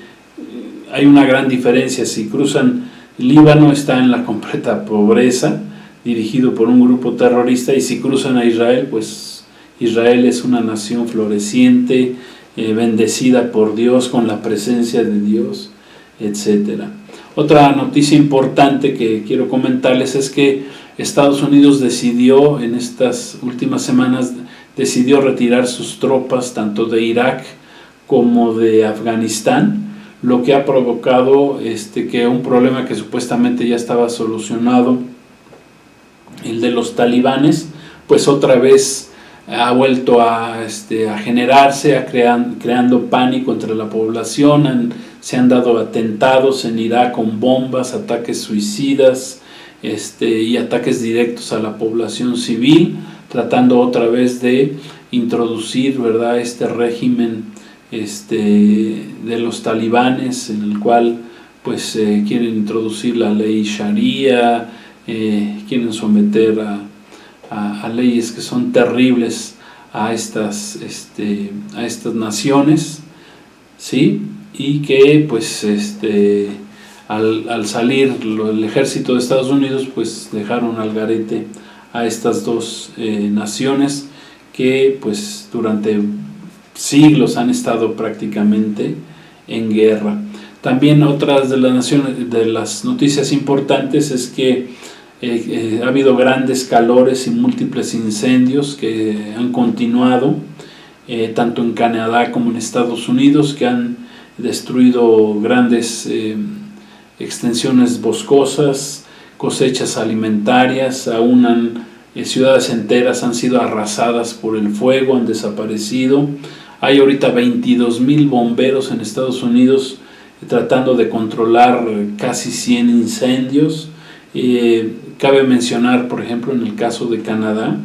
Speaker 1: hay una gran diferencia: si cruzan Líbano está en la completa pobreza, dirigido por un grupo terrorista, y si cruzan a Israel, pues Israel es una nación floreciente, bendecida por Dios, con la presencia de Dios, etc. Otra noticia importante que quiero comentarles es que Estados Unidos decidió en estas últimas semanas retirar sus tropas tanto de Irak como de Afganistán, lo que ha provocado que un problema que supuestamente ya estaba solucionado, el de los talibanes, pues otra vez ha vuelto a generarse, creando pánico entre la población. Se han dado atentados en Irak con bombas, ataques suicidas y ataques directos a la población civil, tratando otra vez de introducir, ¿verdad?, este régimen de los talibanes, en el cual pues quieren introducir la ley Sharia, quieren someter a leyes que son terribles a estas naciones, ¿sí? Y que pues al salir el ejército de Estados Unidos, pues dejaron al garete a estas dos naciones que pues durante siglos han estado prácticamente en guerra. También otras de las noticias importantes es que ha habido grandes calores y múltiples incendios que han continuado, tanto en Canadá como en Estados Unidos, que han destruido grandes extensiones boscosas, cosechas alimentarias. Ciudades enteras han sido arrasadas por el fuego, han desaparecido. Hay ahorita 22,000 bomberos en Estados Unidos tratando de controlar casi 100 incendios. Cabe mencionar, por ejemplo, en el caso de Canadá,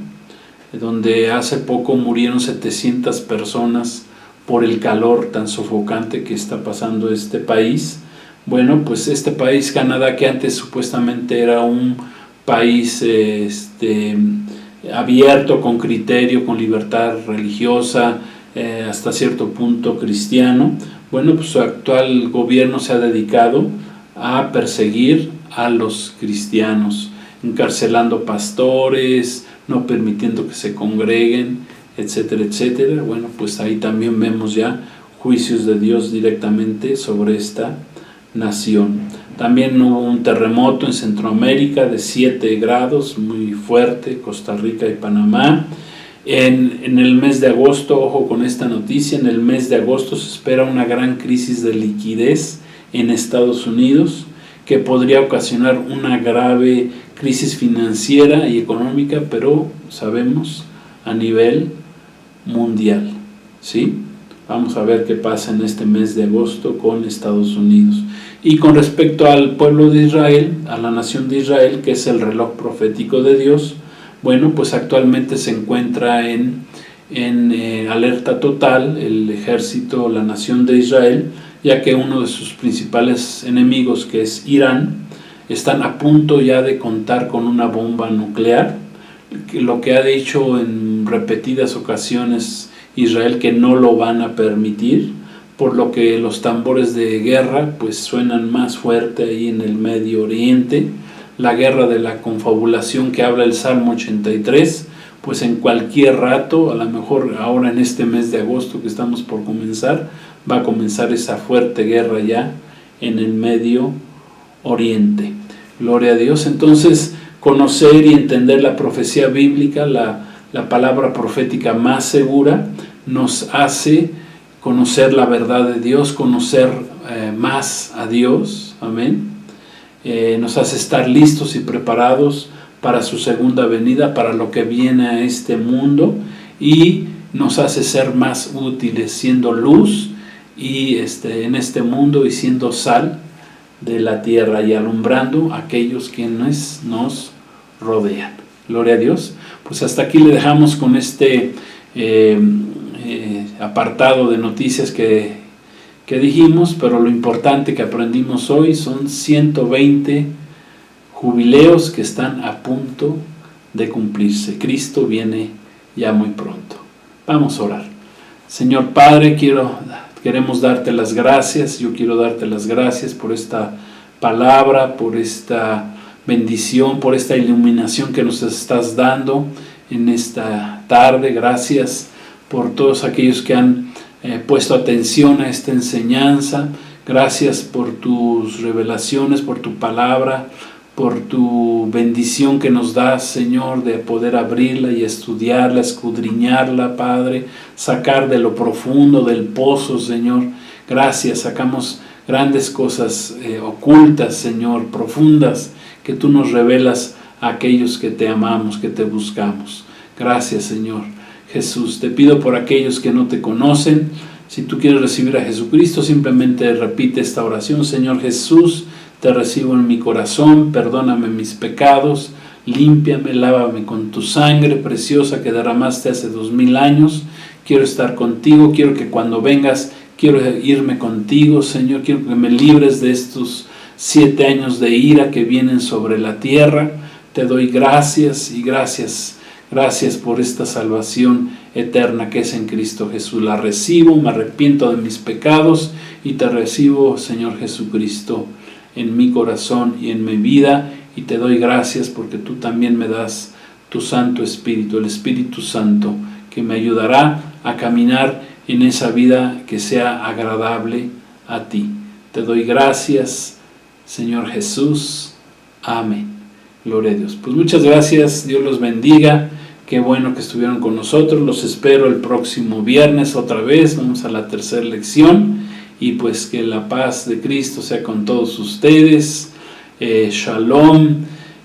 Speaker 1: donde hace poco murieron 700 personas por el calor tan sofocante que está pasando este país. Bueno, pues este país, Canadá, que antes supuestamente era un país abierto, con criterio, con libertad religiosa, hasta cierto punto cristiano, bueno, pues su actual gobierno se ha dedicado a perseguir a los cristianos, encarcelando pastores, no permitiendo que se congreguen, etcétera, etcétera. Bueno, pues ahí también vemos ya juicios de Dios directamente sobre esta nación. También hubo un terremoto en Centroamérica de 7 grados, muy fuerte, Costa Rica y Panamá. En el mes de agosto, ojo con esta noticia, en el mes de agosto se espera una gran crisis de liquidez en Estados Unidos, que podría ocasionar una grave crisis financiera y económica, pero sabemos a nivel mundial, ¿sí? Vamos a ver qué pasa en este mes de agosto con Estados Unidos. Y con respecto al pueblo de Israel, a la nación de Israel, que es el reloj profético de Dios, bueno, pues actualmente se encuentra en alerta total el ejército, la nación de Israel, ya que uno de sus principales enemigos, que es Irán, están a punto ya de contar con una bomba nuclear, lo que ha dicho en repetidas ocasiones Israel que no lo van a permitir, por lo que los tambores de guerra pues suenan más fuerte ahí en el Medio Oriente. La guerra de la confabulación que habla el Salmo 83, pues en cualquier rato, a lo mejor ahora en este mes de agosto que estamos por comenzar, va a comenzar esa fuerte guerra ya en el Medio Oriente. Gloria a Dios. Entonces, conocer y entender la profecía bíblica, la palabra profética más segura, nos hace conocer la verdad de Dios, conocer más a Dios, amén. Nos hace estar listos y preparados para su segunda venida, para lo que viene a este mundo, y nos hace ser más útiles, siendo luz y en este mundo, y siendo sal de la tierra y alumbrando a aquellos quienes nos rodean. Gloria a Dios. Pues hasta aquí le dejamos con este apartado de noticias que dijimos, pero lo importante que aprendimos hoy son 120 jubileos que están a punto de cumplirse. Cristo viene ya muy pronto. Vamos a orar. Señor Padre, queremos darte las gracias. Yo quiero darte las gracias por esta palabra, por esta bendición, por esta iluminación que nos estás dando en esta tarde. Gracias por todos aquellos que han puesto atención a esta enseñanza. Gracias por tus revelaciones, por tu palabra, por tu bendición que nos das, Señor, de poder abrirla y estudiarla, escudriñarla, Padre, sacar de lo profundo del pozo, Señor. Gracias, sacamos grandes cosas ocultas, Señor, profundas, que tú nos revelas a aquellos que te amamos, que te buscamos. Gracias, Señor Jesús. Te pido por aquellos que no te conocen. Si tú quieres recibir a Jesucristo, simplemente repite esta oración. Señor Jesús, te recibo en mi corazón, perdóname mis pecados, límpiame, lávame con tu sangre preciosa que derramaste hace 2000 años. Quiero estar contigo, quiero que cuando vengas, quiero irme contigo, Señor. Quiero que me libres de estos 7 años de ira que vienen sobre la tierra. Te doy gracias y gracias por esta salvación eterna que es en Cristo Jesús. La recibo, me arrepiento de mis pecados y te recibo, Señor Jesucristo, en mi corazón y en mi vida, y te doy gracias porque tú también me das tu Santo Espíritu, el Espíritu Santo, que me ayudará a caminar en esa vida que sea agradable a ti. Te doy gracias, Señor Jesús. Amén. Gloria a Dios. Pues muchas gracias, Dios los bendiga. Qué bueno que estuvieron con nosotros. Los espero el próximo viernes otra vez. Vamos a la tercera lección. Y pues que la paz de Cristo sea con todos ustedes. Shalom.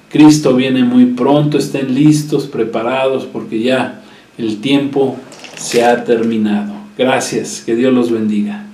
Speaker 1: Cristo viene muy pronto. Estén listos, preparados, porque ya el tiempo se ha terminado. Gracias. Que Dios los bendiga.